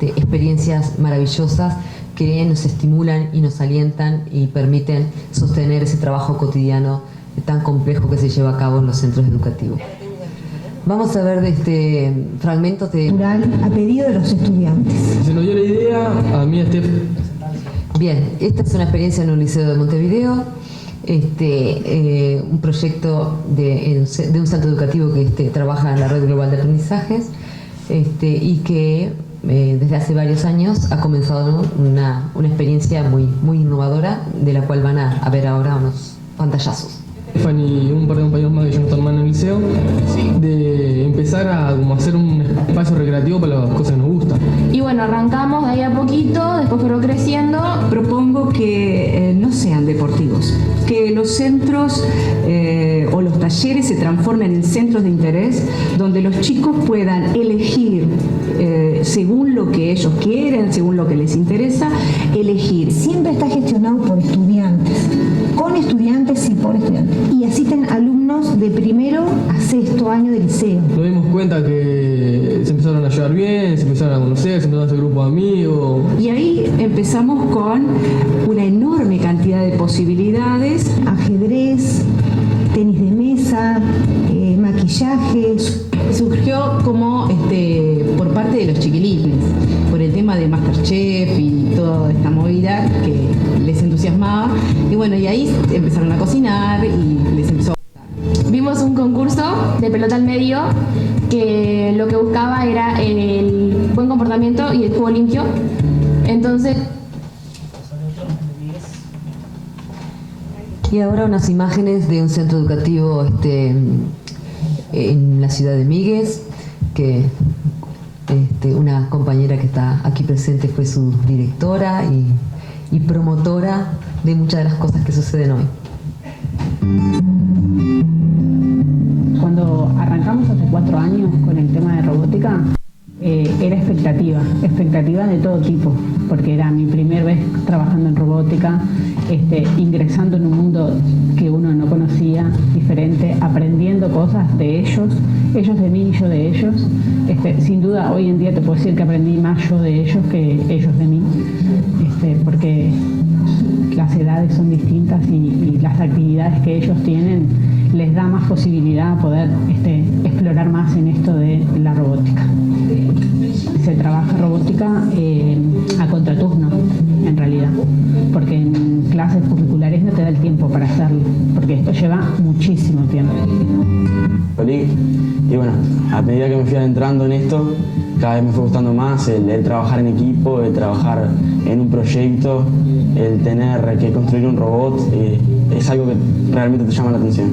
experiencias maravillosas que nos estimulan y nos alientan y permiten sostener ese trabajo cotidiano tan complejo que se lleva a cabo en los centros educativos. Vamos a ver fragmentos de... A pedido de los estudiantes. Se nos dio la idea a mí, a Steph. Bien, esta es una experiencia en un liceo de Montevideo, un proyecto de un centro educativo que trabaja en la red global de aprendizajes y que desde hace varios años ha comenzado una experiencia muy innovadora, de la cual van a ver ahora unos pantallazos. Y un par de compañeros más que yo no están en el liceo, de empezar a como hacer un espacio recreativo para las cosas que nos gustan. Y bueno, arrancamos de ahí a poquito, después fueron creciendo. Propongo que no sean deportivos, que los centros o los talleres se transformen en centros de interés donde los chicos puedan elegir según lo que ellos quieren, según lo que les interesa, elegir. Siempre está gestionado por estudiantes, con estudiantes y por estudiantes. Y asisten alumnos de primero a sexto año de liceo. Nos dimos cuenta que se empezaron a llevar bien, se empezaron a conocer, se empezaron a hacer grupos de amigos. Y ahí empezamos con una enorme cantidad de posibilidades: ajedrez, tenis de mesa, maquillajes. Surgió como por parte de los chiquilines, por el tema de MasterChef y toda esta movida que les entusiasmaba. Y bueno, y ahí empezaron a cocinar y les empezó a gustar. Vimos un concurso de pelota al medio que lo que buscaba era el buen comportamiento y el juego limpio. Entonces... Y ahora unas imágenes de un centro educativo en la ciudad de Míguez, que una compañera que está aquí presente fue su directora y promotora de muchas de las cosas que suceden hoy. Cuando arrancamos hace 4 años con el tema de robótica, era expectativa de todo tipo, porque era mi primera vez trabajando en robótica, ingresando en un mundo que uno no conocía, diferente, aprendiendo cosas de ellos de mí y yo de ellos. Sin duda, hoy en día te puedo decir que aprendí más yo de ellos que ellos de mí, porque las edades son distintas y las actividades que ellos tienen les da más posibilidad a poder explorar más en esto de la robótica. Se trabaja robótica a contraturno, en realidad, porque en clases curriculares no te da el tiempo para hacerlo, porque esto lleva muchísimo tiempo. Y bueno, a medida que me fui adentrando en esto, cada vez me fue gustando más el trabajar en equipo, el trabajar en un proyecto, el tener que construir un robot, es algo que realmente te llama la atención.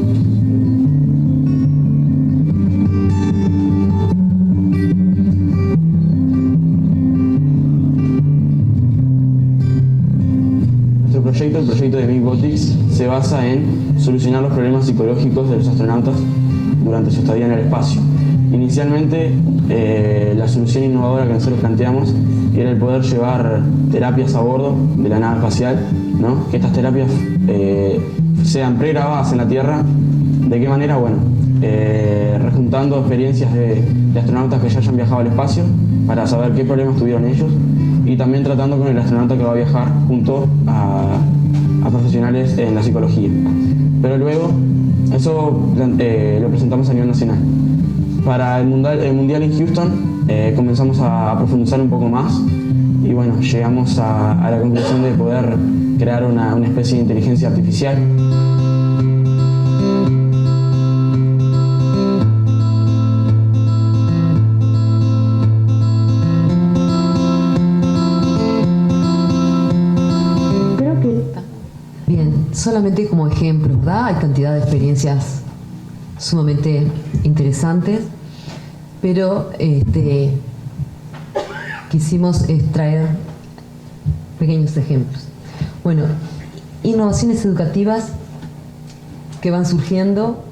El proyecto de Big Botics se basa en solucionar los problemas psicológicos de los astronautas durante su estadía en el espacio. Inicialmente, la solución innovadora que nosotros planteamos era el poder llevar terapias a bordo de la nave espacial, ¿no? Que estas terapias sean pregrabadas en la Tierra. ¿De qué manera? Bueno, rejuntando experiencias de astronautas que ya hayan viajado al espacio para saber qué problemas tuvieron ellos, y también tratando con el astronauta que va a viajar junto a profesionales en la psicología. Pero luego, eso lo presentamos a nivel nacional. Para el mundial en Houston comenzamos a profundizar un poco más y bueno, llegamos a la conclusión de poder crear una especie de inteligencia artificial. Solamente como ejemplo, ¿verdad? Hay cantidad de experiencias sumamente interesantes, pero quisimos extraer pequeños ejemplos. Bueno, innovaciones educativas que van surgiendo,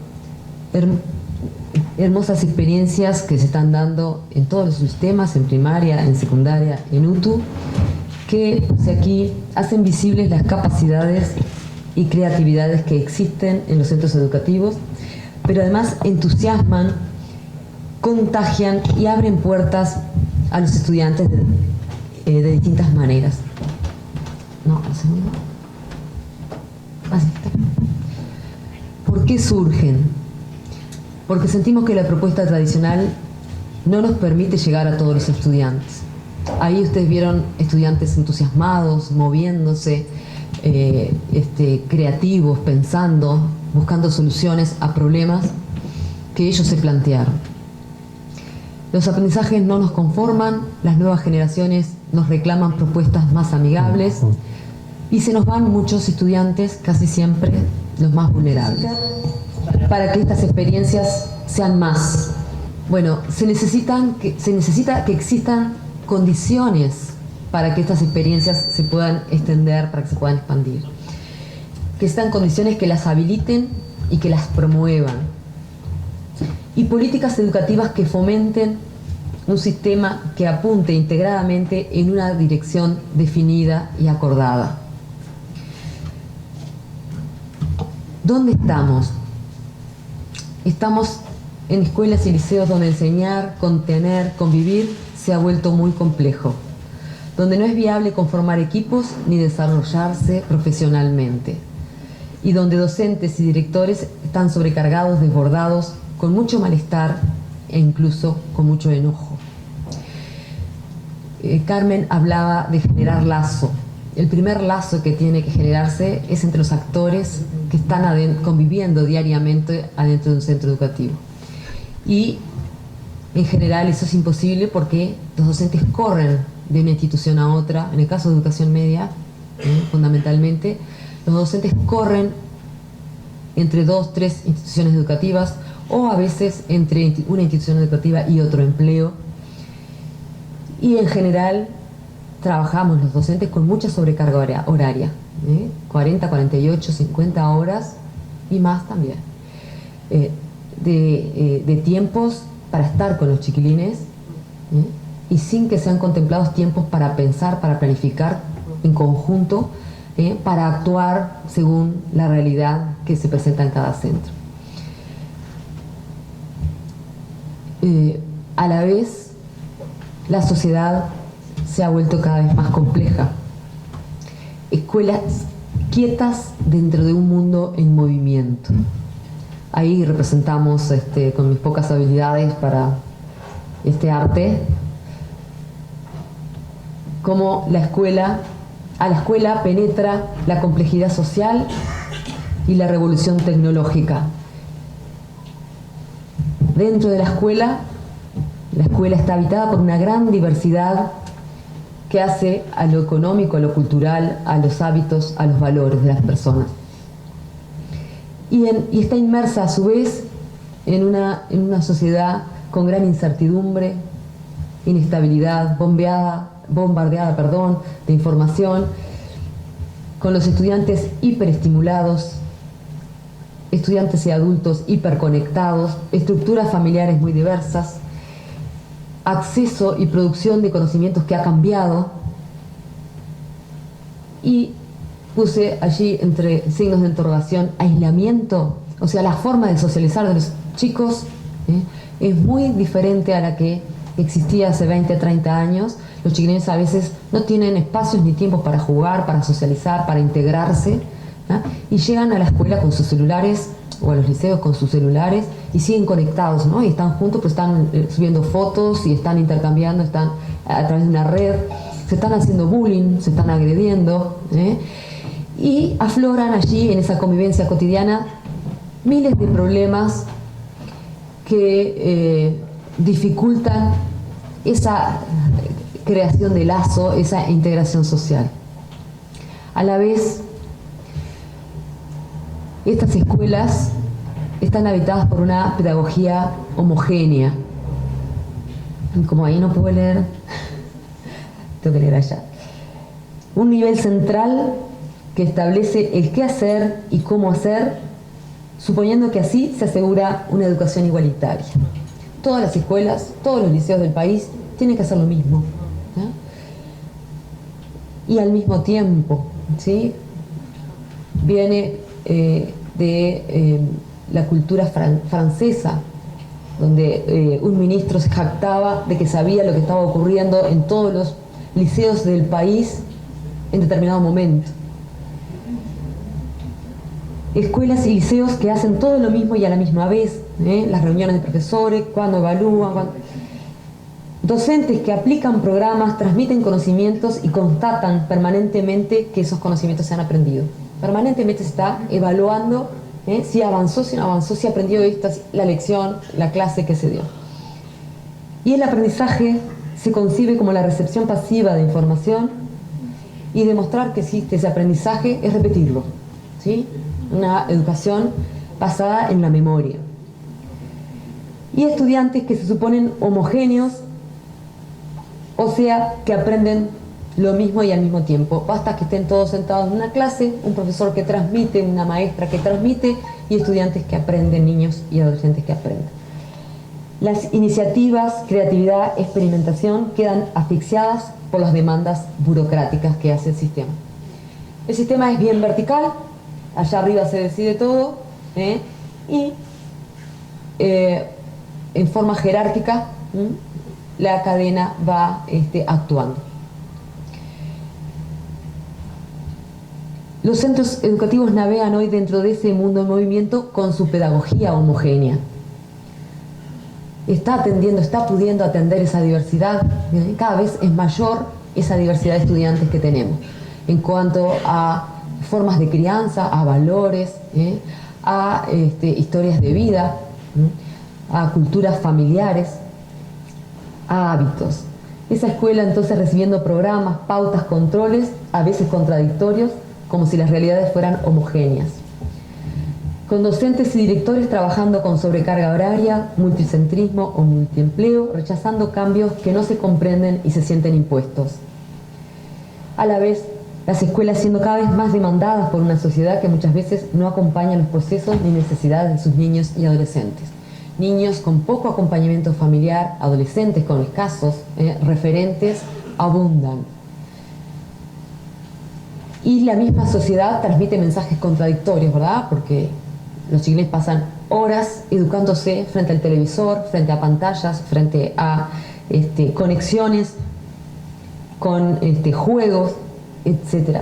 hermosas experiencias que se están dando en todos los sistemas, en primaria, en secundaria, en UTU, que aquí hacen visibles las capacidades y creatividades que existen en los centros educativos, pero además entusiasman, contagian y abren puertas a los estudiantes de distintas maneras. No, el segundo. Así está. ¿Por qué surgen? Porque sentimos que la propuesta tradicional no nos permite llegar a todos los estudiantes. Ahí ustedes vieron estudiantes entusiasmados, moviéndose, creativos, pensando, buscando soluciones a problemas que ellos se plantearon. Los aprendizajes no nos conforman, las nuevas generaciones nos reclaman propuestas más amigables y se nos van muchos estudiantes, casi siempre los más vulnerables. Para que estas experiencias sean más, bueno, se necesita que existan condiciones para que estas experiencias se puedan extender, para que se puedan expandir. Que existan condiciones que las habiliten y que las promuevan. Y políticas educativas que fomenten un sistema que apunte integradamente en una dirección definida y acordada. ¿Dónde estamos? Estamos en escuelas y liceos donde enseñar, contener, convivir se ha vuelto muy complejo, donde no es viable conformar equipos ni desarrollarse profesionalmente, y donde docentes y directores están sobrecargados, desbordados, con mucho malestar e incluso con mucho enojo. Carmen hablaba de generar lazo. El primer lazo que tiene que generarse es entre los actores que están conviviendo diariamente adentro de un centro educativo. Y en general eso es imposible porque los docentes corren de una institución a otra. En el caso de educación media, fundamentalmente, los docentes corren entre 2, 3 instituciones educativas o a veces entre una institución educativa y otro empleo. Y en general trabajamos los docentes con mucha sobrecarga horaria, 40, 48, 50 horas y más también, de tiempos para estar con los chiquilines, y sin que sean contemplados tiempos para pensar, para planificar en conjunto, para actuar según la realidad que se presenta en cada centro. A la vez, la sociedad se ha vuelto cada vez más compleja. Escuelas quietas dentro de un mundo en movimiento. Ahí representamos, con mis pocas habilidades para este arte, cómo a la escuela penetra la complejidad social y la revolución tecnológica. Dentro de la escuela, La escuela está habitada por una gran diversidad que hace a lo económico, a lo cultural, a los hábitos, a los valores de las personas. Y está inmersa a su vez en una sociedad con gran incertidumbre, inestabilidad, bombardeada de información, con los estudiantes hiperestimulados, estudiantes y adultos hiperconectados, estructuras familiares muy diversas, acceso y producción de conocimientos que ha cambiado. Y puse allí entre signos de interrogación aislamiento, o sea, la forma de socializar de los chicos es muy diferente a la que existía hace 20, 30 años. Los chiquilines a veces no tienen espacios ni tiempo para jugar, para socializar, para integrarse, y llegan a la escuela con sus celulares o a los liceos con sus celulares y siguen conectados, ¿no? Y están juntos, pues están subiendo fotos y están intercambiando, están a través de una red, se están haciendo bullying, se están agrediendo, y afloran allí en esa convivencia cotidiana miles de problemas que dificultan esa creación de lazo, esa integración social. A la vez, estas escuelas están habitadas por una pedagogía homogénea. Como ahí no puedo leer, tengo que leer allá. Un nivel central que establece el qué hacer y cómo hacer, suponiendo que así se asegura una educación igualitaria. Todas las escuelas, todos los liceos del país tienen que hacer lo mismo, y al mismo tiempo, ¿sí? Viene de la cultura francesa, donde un ministro se jactaba de que sabía lo que estaba ocurriendo en todos los liceos del país en determinado momento. Escuelas y liceos que hacen todo lo mismo y a la misma vez, las reuniones de profesores, cuando evalúan, docentes que aplican programas, transmiten conocimientos y constatan permanentemente que esos conocimientos se han aprendido. Permanentemente se está evaluando si avanzó, si no avanzó, si aprendió esta, la lección, la clase que se dio. Y el aprendizaje se concibe como la recepción pasiva de información, y demostrar que existe ese aprendizaje es repetirlo, ¿sí? Una educación basada en la memoria. Y estudiantes que se suponen homogéneos, o sea, que aprenden lo mismo y al mismo tiempo. Basta que estén todos sentados en una clase, un profesor que transmite, una maestra que transmite, y estudiantes que aprenden, niños y adolescentes que aprenden. Las iniciativas, creatividad, experimentación quedan asfixiadas por las demandas burocráticas que hace el sistema. El sistema es bien vertical, allá arriba se decide todo, y en forma jerárquica la cadena va actuando. Los centros educativos navegan hoy dentro de ese mundo en movimiento con su pedagogía homogénea. Está pudiendo atender esa diversidad. Cada vez es mayor esa diversidad de estudiantes que tenemos en cuanto a formas de crianza, a valores, a historias de vida, a culturas familiares, a hábitos. Esa escuela entonces recibiendo programas, pautas, controles, a veces contradictorios, como si las realidades fueran homogéneas. Con docentes y directores trabajando con sobrecarga horaria, multicentrismo o multiempleo, rechazando cambios que no se comprenden y se sienten impuestos. A la vez, las escuelas siendo cada vez más demandadas por una sociedad que muchas veces no acompaña los procesos ni necesidades de sus niños y adolescentes. Niños con poco acompañamiento familiar, adolescentes con escasos referentes, abundan. Y la misma sociedad transmite mensajes contradictorios, ¿verdad? Porque los chiquilines pasan horas educándose frente al televisor, frente a pantallas, frente a conexiones con juegos, etc.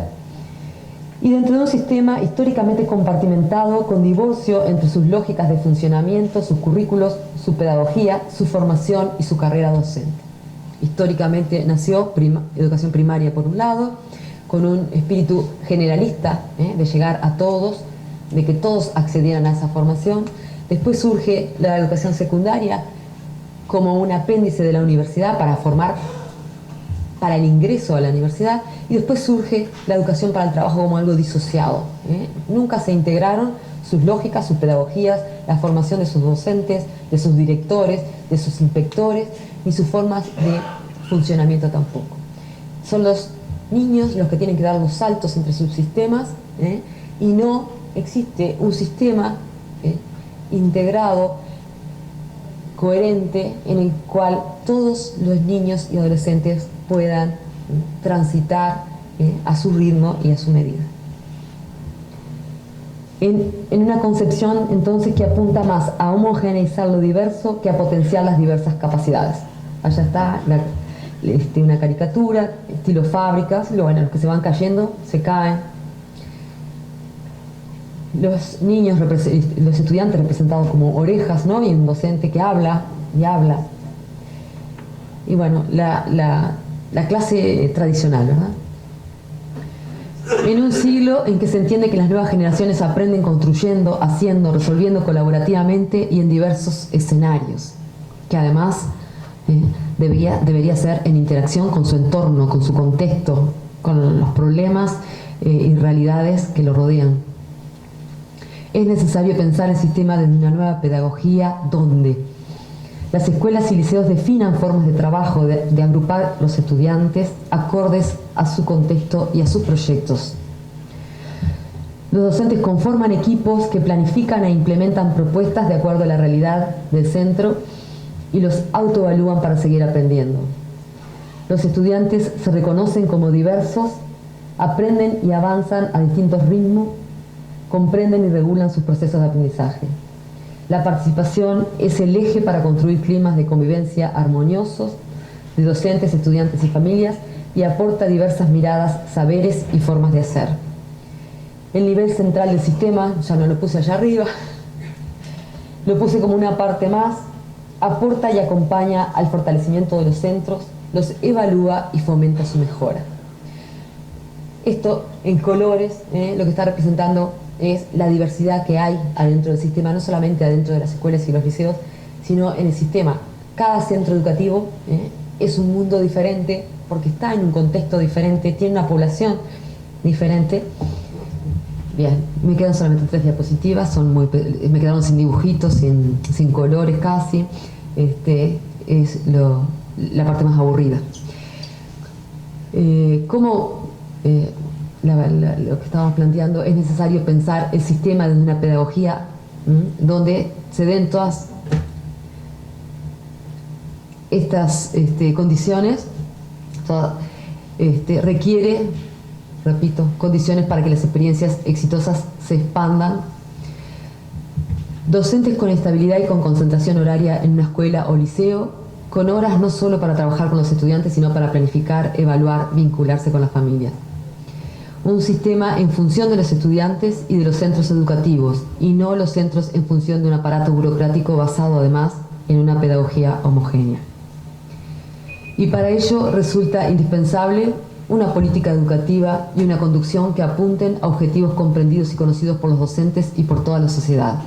Y dentro de un sistema históricamente compartimentado, con divorcio entre sus lógicas de funcionamiento, sus currículos, su pedagogía, su formación y su carrera docente. Históricamente nació educación primaria por un lado, con un espíritu generalista, de llegar a todos, de que todos accedieran a esa formación. Después surge la educación secundaria, como un apéndice de la universidad para formar para el ingreso a la universidad, y después surge la educación para el trabajo como algo disociado. Nunca se integraron sus lógicas, sus pedagogías, la formación de sus docentes, de sus directores, de sus inspectores, ni sus formas de funcionamiento tampoco. Son los niños los que tienen que dar los saltos entre sus sistemas, y no existe un sistema integrado, coherente, en el cual todos los niños y adolescentes puedan transitar a su ritmo y a su medida. En una concepción entonces que apunta más a homogeneizar lo diverso que a potenciar las diversas capacidades. Allá está una caricatura, estilo fábricas, bueno, los que se van cayendo se caen. Los niños, los estudiantes representados como orejas, ¿no? Y un docente que habla y habla. Y bueno, la clase tradicional, ¿verdad? En un siglo en que se entiende que las nuevas generaciones aprenden construyendo, haciendo, resolviendo colaborativamente y en diversos escenarios, que además debería ser en interacción con su entorno, con su contexto, con los problemas y realidades que lo rodean. Es necesario pensar el sistema desde una nueva pedagogía donde las escuelas y liceos definan formas de trabajo, de agrupar los estudiantes acordes a su contexto y a sus proyectos. Los docentes conforman equipos que planifican e implementan propuestas de acuerdo a la realidad del centro y los autoevalúan para seguir aprendiendo. Los estudiantes se reconocen como diversos, aprenden y avanzan a distintos ritmos, comprenden y regulan sus procesos de aprendizaje. La participación es el eje para construir climas de convivencia armoniosos de docentes, estudiantes y familias, y aporta diversas miradas, saberes y formas de hacer. El nivel central del sistema, ya no lo puse allá arriba, lo puse como una parte más, aporta y acompaña al fortalecimiento de los centros, los evalúa y fomenta su mejora. Esto en colores, lo que está representando es la diversidad que hay adentro del sistema, no solamente adentro de las escuelas y los liceos, sino en el sistema. Cada centro educativo es un mundo diferente porque está en un contexto diferente, tiene una población diferente. Bien, me quedan solamente 3 diapositivas, me quedaron sin dibujitos, sin colores casi. Es la parte más aburrida. Lo que estábamos planteando, es necesario pensar el sistema desde una pedagogía donde se den todas estas condiciones, requiere, repito, condiciones para que las experiencias exitosas se expandan. Docentes con estabilidad y con concentración horaria en una escuela o liceo, con horas no solo para trabajar con los estudiantes, sino para planificar, evaluar, vincularse con las familias. Un sistema en función de los estudiantes y de los centros educativos, y no los centros en función de un aparato burocrático basado además en una pedagogía homogénea. Y para ello resulta indispensable una política educativa y una conducción que apunten a objetivos comprendidos y conocidos por los docentes y por toda la sociedad.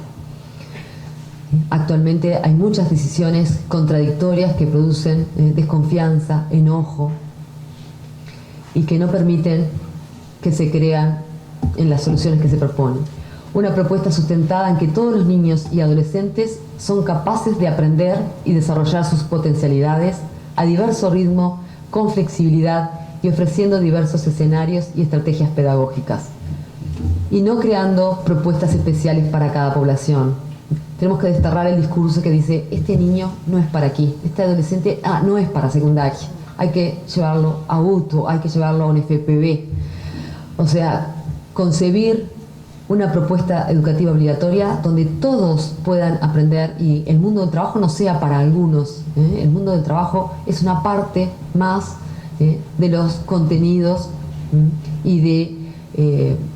Actualmente hay muchas decisiones contradictorias que producen desconfianza, enojo, y que no permiten que se crean en las soluciones que se proponen. Una propuesta sustentada en que todos los niños y adolescentes son capaces de aprender y desarrollar sus potencialidades a diverso ritmo, con flexibilidad y ofreciendo diversos escenarios y estrategias pedagógicas. Y no creando propuestas especiales para cada población. Tenemos que desterrar el discurso que dice, este niño no es para aquí, este adolescente no es para secundaria, hay que llevarlo a UTO, hay que llevarlo a un FPB. O sea, concebir una propuesta educativa obligatoria donde todos puedan aprender y el mundo del trabajo no sea para algunos. El mundo del trabajo es una parte más de los contenidos y de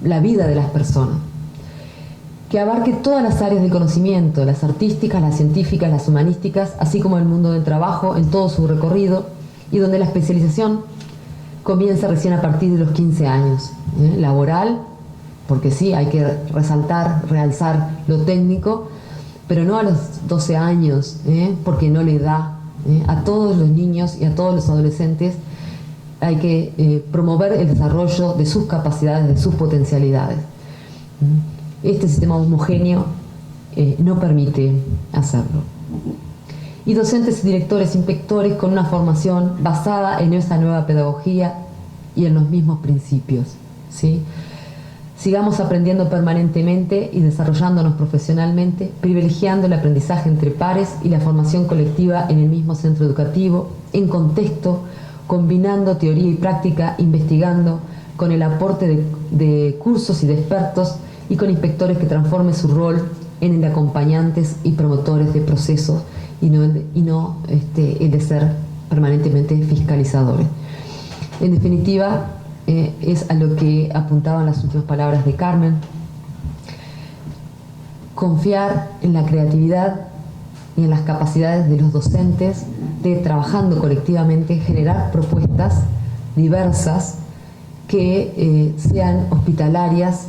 la vida de las personas. Que abarque todas las áreas del conocimiento, las artísticas, las científicas, las humanísticas, así como el mundo del trabajo en todo su recorrido, y donde la especialización comienza recién a partir de los 15 años. Laboral, porque sí, hay que resaltar, realzar lo técnico, pero no a los 12 años, porque no le da. A todos los niños y a todos los adolescentes hay que promover el desarrollo de sus capacidades, de sus potencialidades. Este sistema homogéneo no permite hacerlo. Y docentes y directores, inspectores con una formación basada en esa nueva pedagogía y en los mismos principios, ¿sí? Sigamos aprendiendo permanentemente y desarrollándonos profesionalmente, privilegiando el aprendizaje entre pares y la formación colectiva en el mismo centro educativo, en contexto, combinando teoría y práctica, investigando, con el aporte de cursos y de expertos y con inspectores que transformen su rol en el de acompañantes y promotores de procesos y no el de ser permanentemente fiscalizadores. En definitiva, es a lo que apuntaban las últimas palabras de Carmen: confiar en la creatividad y en las capacidades de los docentes de, trabajando colectivamente, generar propuestas diversas que sean hospitalarias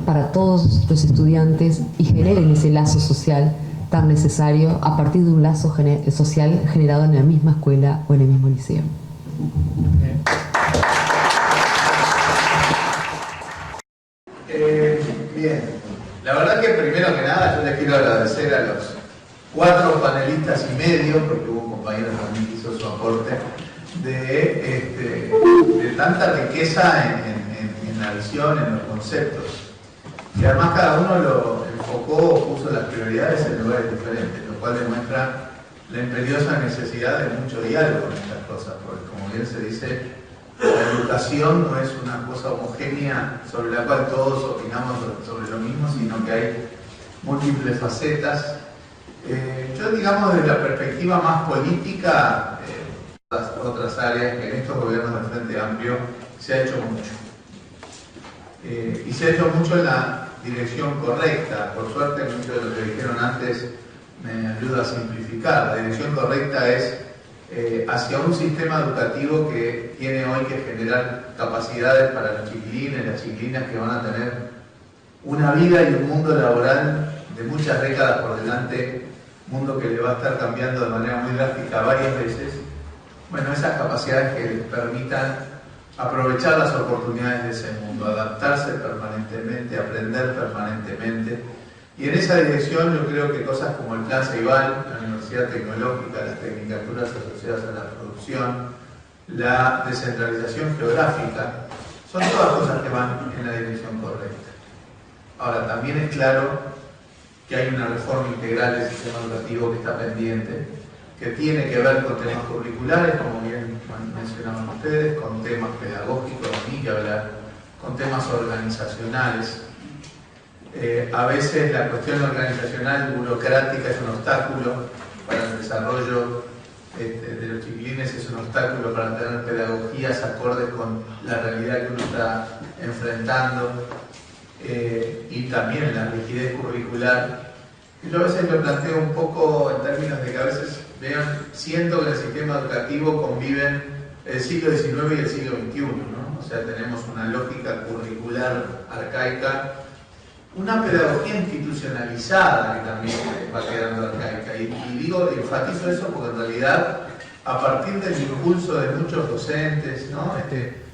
para todos los estudiantes y generen ese lazo social tan necesario a partir de un lazo social generado en la misma escuela o en el mismo liceo. Bien, la verdad que primero que nada yo les quiero agradecer a los 4 panelistas y medio, porque hubo un compañero también que hizo su aporte, de tanta riqueza en la visión, en los conceptos. Y además cada uno lo enfocó, puso las prioridades en lugares diferentes, lo cual demuestra la imperiosa necesidad de mucho diálogo en estas cosas, porque como bien se dice, la educación no es una cosa homogénea sobre la cual todos opinamos sobre lo mismo, sino que hay múltiples facetas. Yo, digamos, desde la perspectiva más política, otras áreas que en estos gobiernos del Frente Amplio se ha hecho mucho. Y se ha hecho mucho en la dirección correcta. Por suerte, mucho de lo que dijeron antes me ayuda a simplificar. La dirección correcta es hacia un sistema educativo que tiene hoy que generar capacidades para los chiquilines, las chiquilinas que van a tener una vida y un mundo laboral de muchas décadas por delante, mundo que le va a estar cambiando de manera muy drástica varias veces. Bueno, esas capacidades que les permitan aprovechar las oportunidades de ese mundo, adaptarse permanentemente, aprender permanentemente. Y en esa dirección yo creo que cosas como el Plan Ceibal, la Universidad Tecnológica, las tecnicaturas asociadas a la producción, la descentralización geográfica, son todas cosas que van en la dirección correcta. Ahora, también es claro que hay una reforma integral del sistema educativo que está pendiente, que tiene que ver con temas curriculares, como bien mencionaban ustedes, con temas pedagógicos, ni que hablar, con temas organizacionales. A veces la cuestión organizacional burocrática es un obstáculo para el desarrollo de los chiquilines, es un obstáculo para tener pedagogías acordes con la realidad que uno está enfrentando, y también la rigidez curricular. Yo a veces lo planteo un poco en términos de que a veces siento que en el sistema educativo conviven el siglo XIX y el siglo XXI, ¿no? O sea, tenemos una lógica curricular arcaica, una pedagogía institucionalizada que también va quedando arcaica. Y digo, enfatizo eso porque en realidad, a partir del impulso de muchos docentes, ¿no?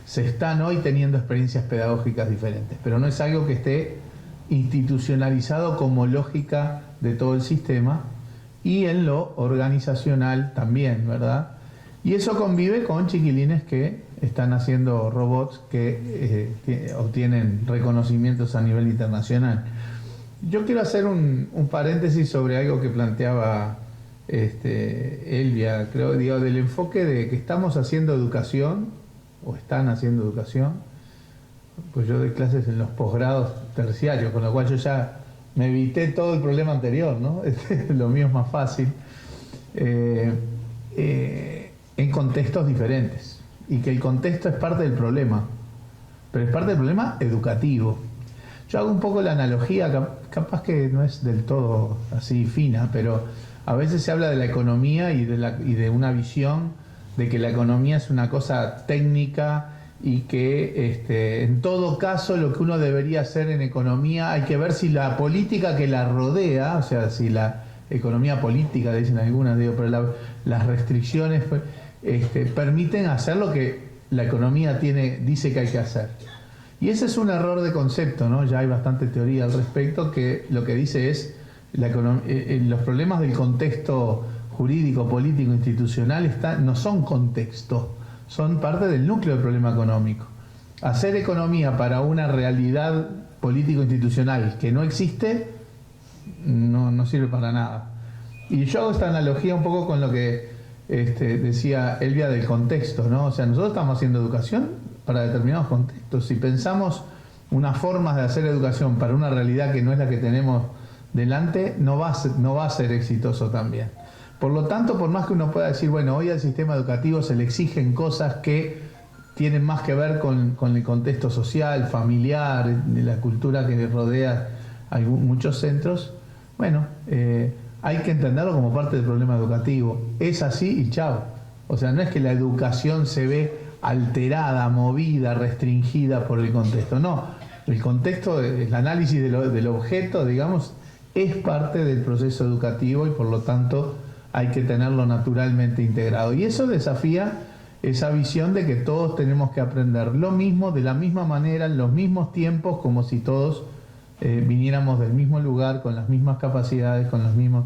Se están hoy teniendo experiencias pedagógicas diferentes, pero no es algo que esté institucionalizado como lógica de todo el sistema, y en lo organizacional también, ¿verdad? Y eso convive con chiquilines que están haciendo robots que obtienen reconocimientos a nivel internacional. Yo quiero hacer un paréntesis sobre algo que planteaba Elvia, creo, digo, del enfoque de que estamos haciendo educación, o están haciendo educación. Pues yo doy clases en los posgrados terciarios, con lo cual yo ya me evité todo el problema anterior, ¿no? Lo mío es más fácil. En contextos diferentes. Y que el contexto es parte del problema, pero es parte del problema educativo. Yo hago un poco la analogía, capaz que no es del todo así fina, pero a veces se habla de la economía y de una visión de que la economía es una cosa técnica y que en todo caso lo que uno debería hacer en economía, hay que ver si la política que la rodea, o sea, si la economía política, dicen algunas, digo, pero las restricciones permiten hacer lo que la economía dice que hay que hacer. Y ese es un error de concepto, ¿no? Ya hay bastante teoría al respecto, que lo que dice es los problemas del contexto jurídico, político, institucional no son contexto, son parte del núcleo del problema económico. Hacer economía para una realidad político-institucional que no existe no sirve para nada. Y yo hago esta analogía un poco con lo que decía Elvia del contexto, ¿no? O sea, nosotros estamos haciendo educación para determinados contextos. Si pensamos unas formas de hacer educación para una realidad que no es la que tenemos delante, no va a ser exitoso también. Por lo tanto, por más que uno pueda decir, bueno, hoy al sistema educativo se le exigen cosas que tienen más que ver con el contexto social, familiar, de la cultura que rodea a muchos centros, bueno, hay que entenderlo como parte del problema educativo. Es así y chao. O sea, no es que la educación se ve alterada, movida, restringida por el contexto. No, el contexto, el análisis del objeto, digamos, es parte del proceso educativo y por lo tanto hay que tenerlo naturalmente integrado. Y eso desafía esa visión de que todos tenemos que aprender lo mismo, de la misma manera, en los mismos tiempos, como si todos viniéramos del mismo lugar, con las mismas capacidades, con los mismos...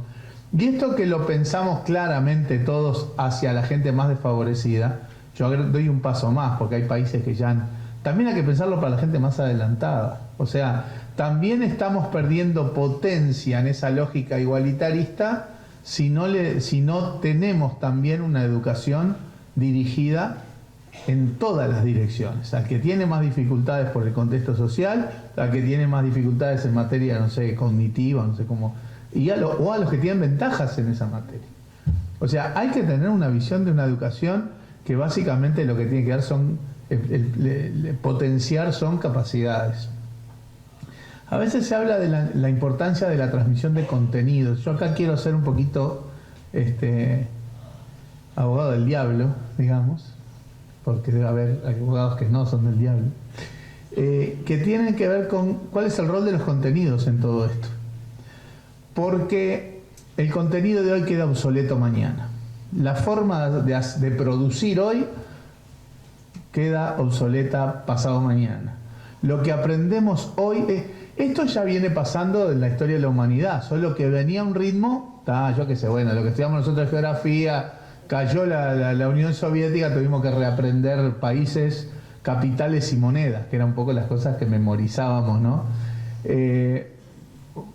Y esto que lo pensamos claramente todos hacia la gente más desfavorecida, yo doy un paso más, porque hay países que ya también hay que pensarlo para la gente más adelantada. O sea, también estamos perdiendo potencia en esa lógica igualitarista si no tenemos también una educación dirigida en todas las direcciones. Al que tiene más dificultades por el contexto social, al que tiene más dificultades en materia, no sé, cognitiva, no sé cómo, o a los que tienen ventajas en esa materia. O sea, hay que tener una visión de una educación que básicamente lo que tiene que dar son potenciar son capacidades. A veces se habla de la importancia de la transmisión de contenidos. Yo acá quiero ser un poquito abogado del diablo, digamos, porque debe haber abogados que no son del diablo, que tienen que ver con cuál es el rol de los contenidos en todo esto. Porque el contenido de hoy queda obsoleto mañana. La forma de producir hoy queda obsoleta pasado mañana. Lo que aprendemos hoy, esto ya viene pasando en la historia de la humanidad, solo que venía a un ritmo, yo qué sé, bueno, lo que estudiamos nosotros de geografía, cayó la Unión Soviética, tuvimos que reaprender países, capitales y monedas, que eran un poco las cosas que memorizábamos, ¿no?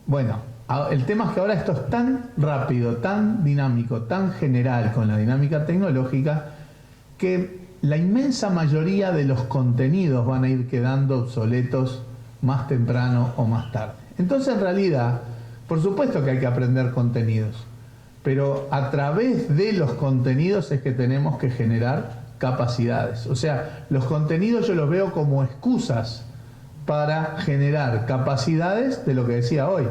Bueno, el tema es que ahora esto es tan rápido, tan dinámico, tan general con la dinámica tecnológica, que la inmensa mayoría de los contenidos van a ir quedando obsoletos más temprano o más tarde. Entonces, en realidad, por supuesto que hay que aprender contenidos, pero a través de los contenidos es que tenemos que generar capacidades. O sea, los contenidos yo los veo como excusas para generar capacidades de lo que decía hoy,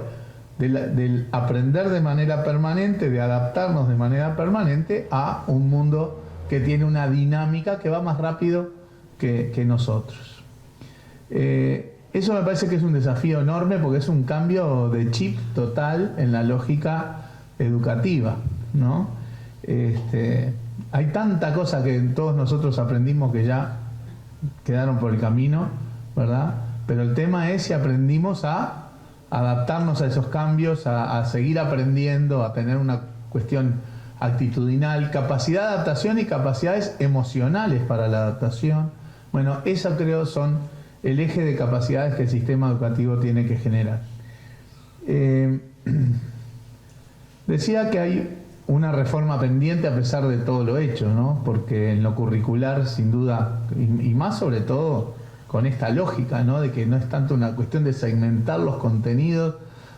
del aprender de manera permanente, de adaptarnos de manera permanente a un mundo que tiene una dinámica que va más rápido que nosotros. Eso me parece que es un desafío enorme porque es un cambio de chip total en la lógica educativa, ¿no? Hay tanta cosa que todos nosotros aprendimos que ya quedaron por el camino, ¿verdad? Pero el tema es si aprendimos a adaptarnos a esos cambios, a seguir aprendiendo, a tener una cuestión actitudinal, capacidad de adaptación y capacidades emocionales para la adaptación. Bueno, eso creo son el eje de capacidades que el sistema educativo tiene que generar. Decía que hay una reforma pendiente a pesar de todo lo hecho, ¿no? Porque en lo curricular, sin duda, y más sobre todo con esta lógica, ¿no? De que no es tanto una cuestión de segmentar los contenidos.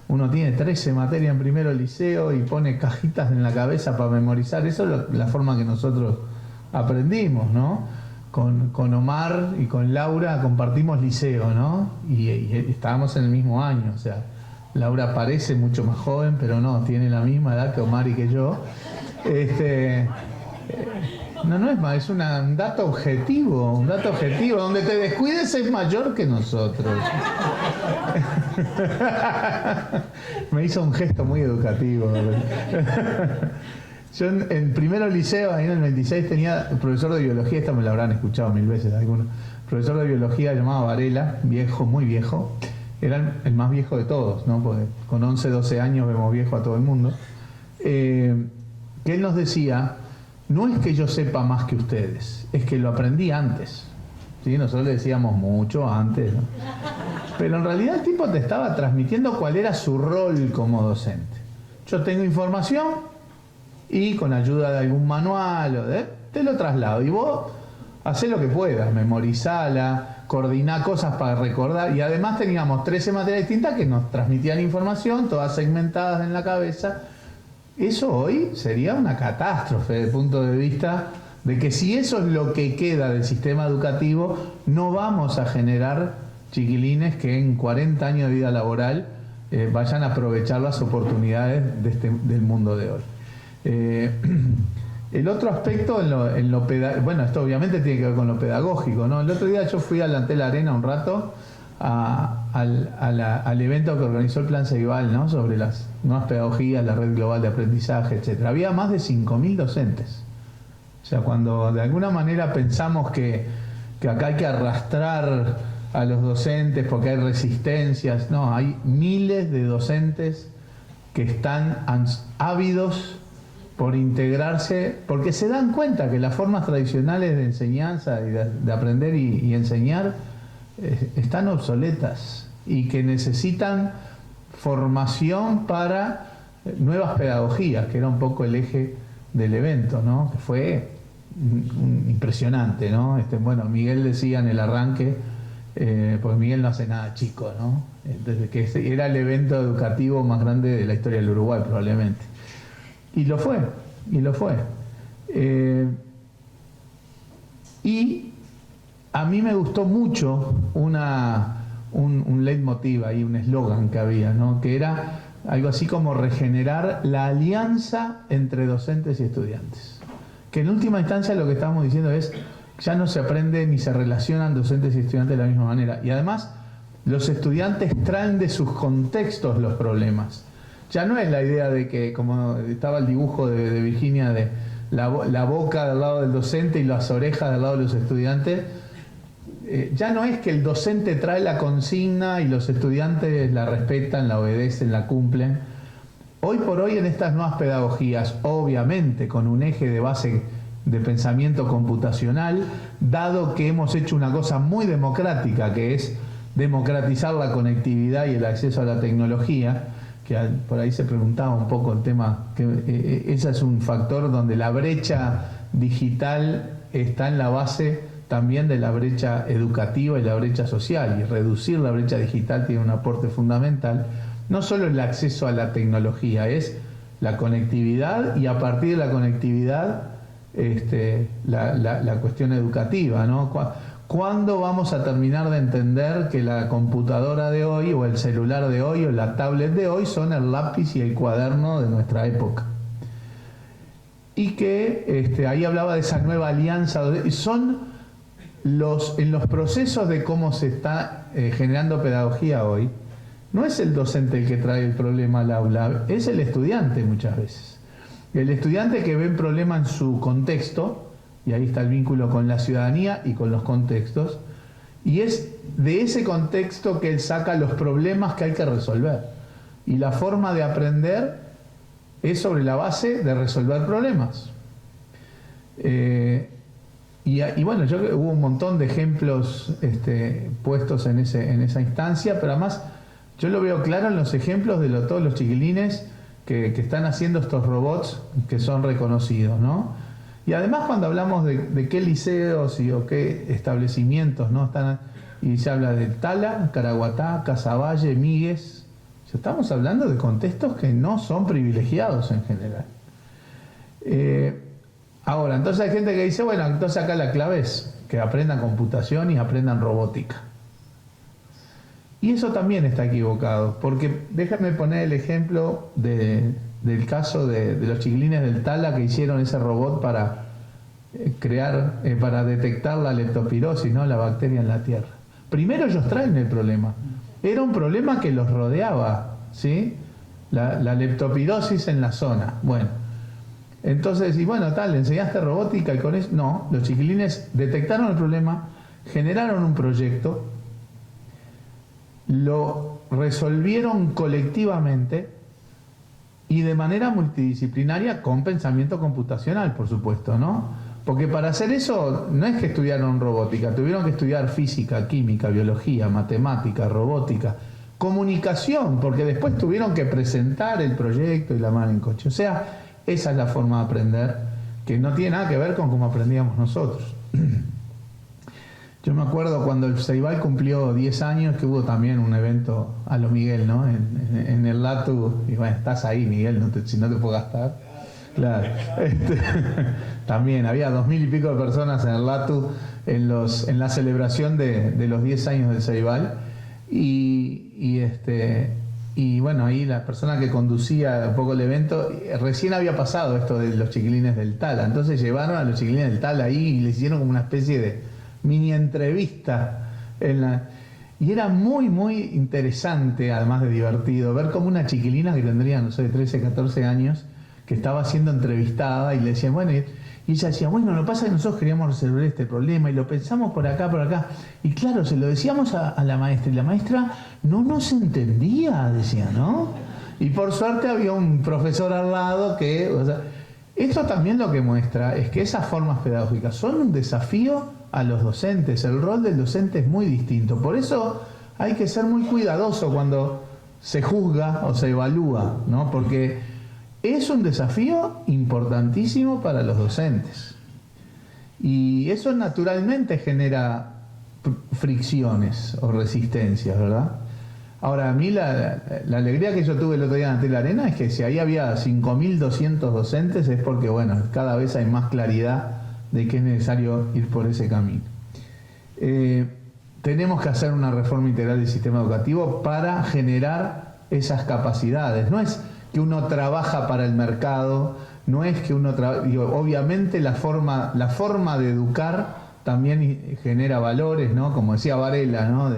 Uno tiene 13 materias en primero liceo y pone cajitas en la cabeza para memorizar. Eso es la forma que nosotros aprendimos, ¿no? Con Omar y con Laura compartimos liceo, ¿no? Y estábamos en el mismo año, o sea, Laura parece mucho más joven, pero no, tiene la misma edad que Omar y que yo. No es más, es un dato objetivo, donde te descuides es mayor que nosotros. Me hizo un gesto muy educativo. Yo en primero liceo, ahí en el 96, tenía un profesor de biología, esta me la habrán escuchado 1000 veces algunos, profesor de biología llamado Varela, viejo, muy viejo, era el más viejo de todos, ¿no? Porque con 11, 12 años vemos viejo a todo el mundo, que él nos decía, no es que yo sepa más que ustedes, es que lo aprendí antes. ¿Sí? Nosotros le decíamos mucho antes, ¿no? Pero en realidad el tipo te estaba transmitiendo cuál era su rol como docente. Yo tengo información y con ayuda de algún manual te lo traslado. Y vos hacé lo que puedas, memorizala, coordiná cosas para recordar. Y además teníamos 13 materias distintas que nos transmitían información, todas segmentadas en la cabeza. Eso hoy sería una catástrofe desde el punto de vista de que si eso es lo que queda del sistema educativo, no vamos a generar chiquilines que en 40 años de vida laboral vayan a aprovechar las oportunidades del mundo de hoy. El otro aspecto bueno, esto obviamente tiene que ver con lo pedagógico, ¿no? El otro día yo fui al Antel Arena un rato al evento que organizó el Plan Ceibal, ¿no? Sobre las nuevas pedagogías, la red global de aprendizaje, etc. Había más de 5.000 docentes. O sea, cuando de alguna manera pensamos que acá hay que arrastrar a los docentes porque hay resistencias, no, hay miles de docentes que están ávidos por integrarse, porque se dan cuenta que las formas tradicionales de enseñanza y de aprender y enseñar están obsoletas y que necesitan formación para nuevas pedagogías, que era un poco el eje del evento, ¿no? Que fue impresionante, ¿no? Bueno, Miguel decía en el arranque, porque Miguel no hace nada chico, ¿no? Entonces, que era el evento educativo más grande de la historia del Uruguay, probablemente. Y lo fue. Y a mí me gustó mucho un leitmotiv ahí, un eslogan que había, ¿no? Que era algo así como regenerar la alianza entre docentes y estudiantes. Que en última instancia lo que estamos diciendo es, ya no se aprende ni se relacionan docentes y estudiantes de la misma manera. Y además, los estudiantes traen de sus contextos los problemas. Ya no es la idea de que, como estaba el dibujo de Virginia, de la boca del lado del docente y las orejas del lado de los estudiantes. Ya no es que el docente trae la consigna y los estudiantes la respetan, la obedecen, la cumplen. Hoy por hoy en estas nuevas pedagogías, obviamente con un eje de base de pensamiento computacional, dado que hemos hecho una cosa muy democrática, que es democratizar la conectividad y el acceso a la tecnología, que por ahí se preguntaba un poco el tema, que ese es un factor donde la brecha digital está en la base también de la brecha educativa y la brecha social, y reducir la brecha digital tiene un aporte fundamental. No solo el acceso a la tecnología, es la conectividad y a partir de la conectividad la cuestión educativa, ¿no? ¿Cuándo vamos a terminar de entender que la computadora de hoy o el celular de hoy o la tablet de hoy son el lápiz y el cuaderno de nuestra época? Y que ahí hablaba de esa nueva alianza, son en los procesos de cómo se está generando pedagogía hoy. No es el docente el que trae el problema al aula, es el estudiante muchas veces. El estudiante que ve el problema en su contexto, y ahí está el vínculo con la ciudadanía y con los contextos, y es de ese contexto que él saca los problemas que hay que resolver. Y la forma de aprender es sobre la base de resolver problemas. Y bueno, hubo un montón de ejemplos puestos en esa instancia, pero además yo lo veo claro en los ejemplos de todos los chiquilines que están haciendo estos robots que son reconocidos, ¿no? Y además cuando hablamos de qué liceos o qué establecimientos, ¿no? Y se habla de Tala, Caraguatá, Casaballe, Míguez, estamos hablando de contextos que no son privilegiados en general. Ahora, entonces hay gente que dice, bueno, entonces acá la clave es que aprendan computación y aprendan robótica. Y eso también está equivocado, porque déjame poner el ejemplo del caso de los chiquilines del Tala que hicieron ese robot para para detectar la leptospirosis, ¿no? La bacteria en la tierra. Primero ellos traen el problema. Era un problema que los rodeaba, ¿sí? La leptospirosis en la zona. Bueno, entonces, y bueno, tal, ¿le enseñaste robótica y con eso? No, los chiquilines detectaron el problema, generaron un proyecto, lo resolvieron colectivamente y de manera multidisciplinaria con pensamiento computacional, por supuesto, ¿no? Porque para hacer eso no es que estudiaron robótica, tuvieron que estudiar física, química, biología, matemática, robótica, comunicación, porque después tuvieron que presentar el proyecto y la mano en coche. O sea, esa es la forma de aprender, que no tiene nada que ver con cómo aprendíamos nosotros. Yo me acuerdo cuando el Ceibal cumplió 10 años, que hubo también un evento a lo Miguel, ¿no? En el LATU, y bueno, estás ahí, Miguel, si no te puedo gastar. Claro. También había 2000 y pico de personas en el LATU en la celebración de los 10 años del Ceibal. Y bueno, ahí la persona que conducía un poco el evento, recién había pasado esto de los chiquilines del Tala. Entonces llevaron a los chiquilines del Tala ahí y les hicieron como una especie de mini entrevista. Y era muy, muy interesante, además de divertido, ver como una chiquilina que tendría, no sé, 13, 14 años, que estaba siendo entrevistada y le decían, bueno, y ella decía, bueno, lo que pasa es que nosotros queríamos resolver este problema y lo pensamos por acá. Y claro, se lo decíamos a la maestra y la maestra no nos entendía, decía, ¿no? Y por suerte había un profesor al lado que... O sea, esto también lo que muestra es que esas formas pedagógicas son un desafío a los docentes. El rol del docente es muy distinto. Por eso hay que ser muy cuidadoso cuando se juzga o se evalúa, ¿no? Porque es un desafío importantísimo para los docentes. Y eso naturalmente genera fricciones o resistencias, ¿verdad? Ahora, a mí la alegría que yo tuve el otro día ante la arena es que si ahí había 5.200 docentes es porque, bueno, cada vez hay más claridad de que es necesario ir por ese camino. Tenemos que hacer una reforma integral del sistema educativo para generar esas capacidades. No es que uno trabaja para el mercado, no es que uno obviamente la forma de educar también genera valores, ¿no? Como decía Varela, ¿no?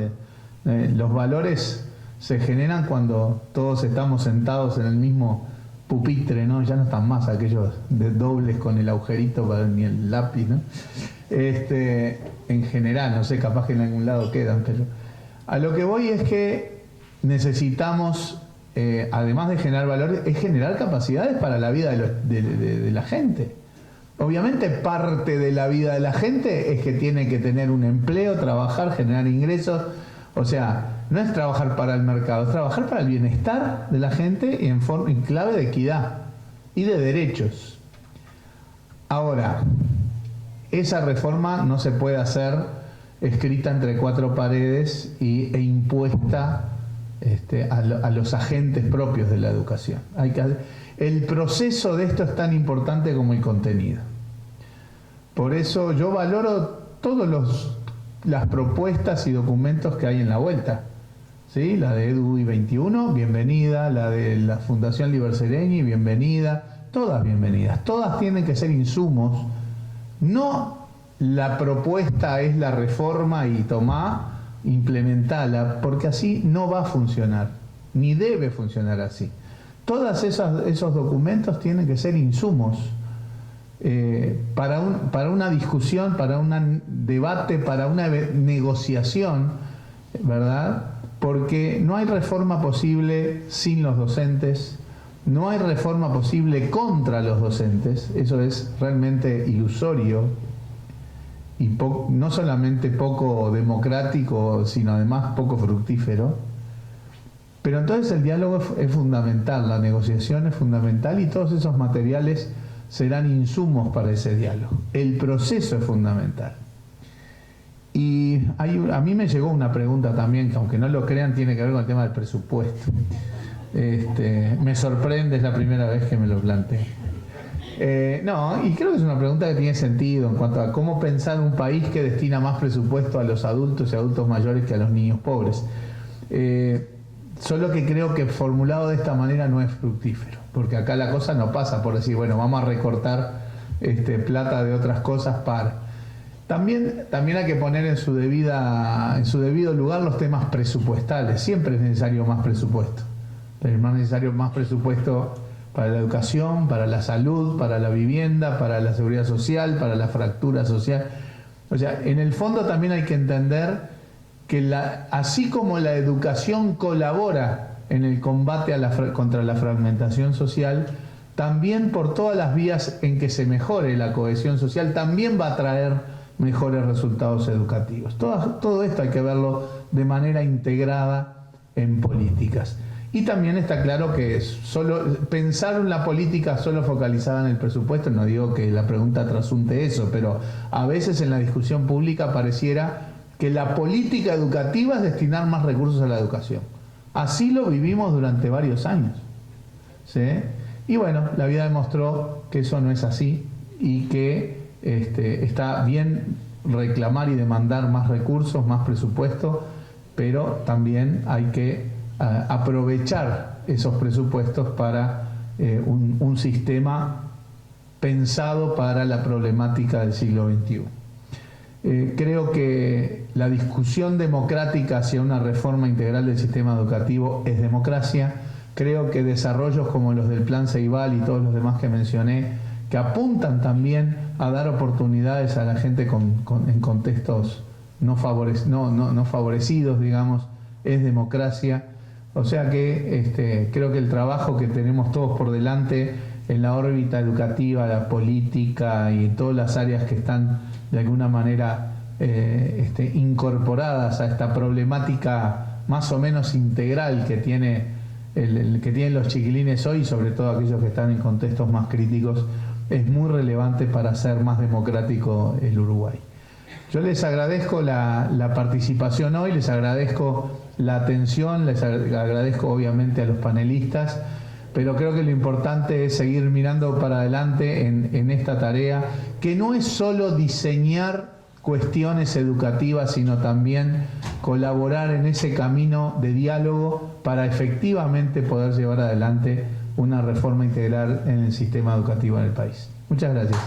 Los valores se generan cuando todos estamos sentados en el mismo pupitre, ¿no? Ya no están más aquellos de dobles con el agujerito para ni el lápiz, ¿no? En general, no sé, capaz que en algún lado quedan, pero a lo que voy es que necesitamos, además de generar valores, es generar capacidades para la vida de la gente. Obviamente parte de la vida de la gente es que tiene que tener un empleo, trabajar, generar ingresos. O sea, no es trabajar para el mercado, es trabajar para el bienestar de la gente en clave de equidad y de derechos. Ahora, esa reforma no se puede hacer escrita entre cuatro paredes e impuesta a los agentes propios de la educación. El proceso de esto es tan importante como el contenido. Por eso yo valoro todas las propuestas y documentos que hay en la vuelta. ¿Sí? La de EDUI 21, bienvenida. La de la Fundación Liber Seregni, bienvenida. Todas bienvenidas. Todas tienen que ser insumos. No la propuesta es la reforma y implementala, porque así no va a funcionar, ni debe funcionar así. Todos esos documentos tienen que ser insumos para una discusión, para un debate, para una negociación, ¿verdad? Porque no hay reforma posible sin los docentes, no hay reforma posible contra los docentes, eso es realmente ilusorio y no solamente poco democrático, sino además poco fructífero. Pero entonces el diálogo es fundamental, la negociación es fundamental y todos esos materiales serán insumos para ese diálogo. El proceso es fundamental. Y a mí me llegó una pregunta también, que aunque no lo crean, tiene que ver con el tema del presupuesto. Me sorprende, es la primera vez que me lo planteo. No, y creo que es una pregunta que tiene sentido en cuanto a cómo pensar un país que destina más presupuesto a los adultos y adultos mayores que a los niños pobres. Solo que creo que formulado de esta manera no es fructífero, porque acá la cosa no pasa por decir, bueno, vamos a recortar plata de otras cosas para. También hay que poner en su debido lugar los temas presupuestales. Siempre es necesario más presupuesto. Pero es más necesario más presupuesto para la educación, para la salud, para la vivienda, para la seguridad social, para la fractura social. O sea, en el fondo también hay que entender que así como la educación colabora en el combate contra la fragmentación social, también por todas las vías en que se mejore la cohesión social, también va a traer mejores resultados educativos. Todo esto hay que verlo de manera integrada en políticas. Y también está claro que pensar en la política solo focalizada en el presupuesto, no digo que la pregunta trasunte eso, pero a veces en la discusión pública pareciera que la política educativa es destinar más recursos a la educación. Así lo vivimos durante varios años, ¿sí? Y bueno, la vida demostró que eso no es así y que está bien reclamar y demandar más recursos, más presupuesto, pero también hay que aprovechar esos presupuestos para un sistema pensado para la problemática del siglo XXI. Creo que la discusión democrática hacia una reforma integral del sistema educativo es democracia. Creo que desarrollos como los del Plan Ceibal y todos los demás que mencioné, que apuntan también a dar oportunidades a la gente en contextos no favorecidos, digamos, es democracia. O sea que creo que el trabajo que tenemos todos por delante en la órbita educativa, la política y en todas las áreas que están de alguna manera incorporadas a esta problemática más o menos integral que tienen los chiquilines hoy, sobre todo aquellos que están en contextos más críticos, es muy relevante para hacer más democrático el Uruguay. Yo les agradezco la participación hoy, les agradezco la atención, les agradezco obviamente a los panelistas, pero creo que lo importante es seguir mirando para adelante en esta tarea, que no es solo diseñar cuestiones educativas, sino también colaborar en ese camino de diálogo para efectivamente poder llevar adelante una reforma integral en el sistema educativo en el país. Muchas gracias.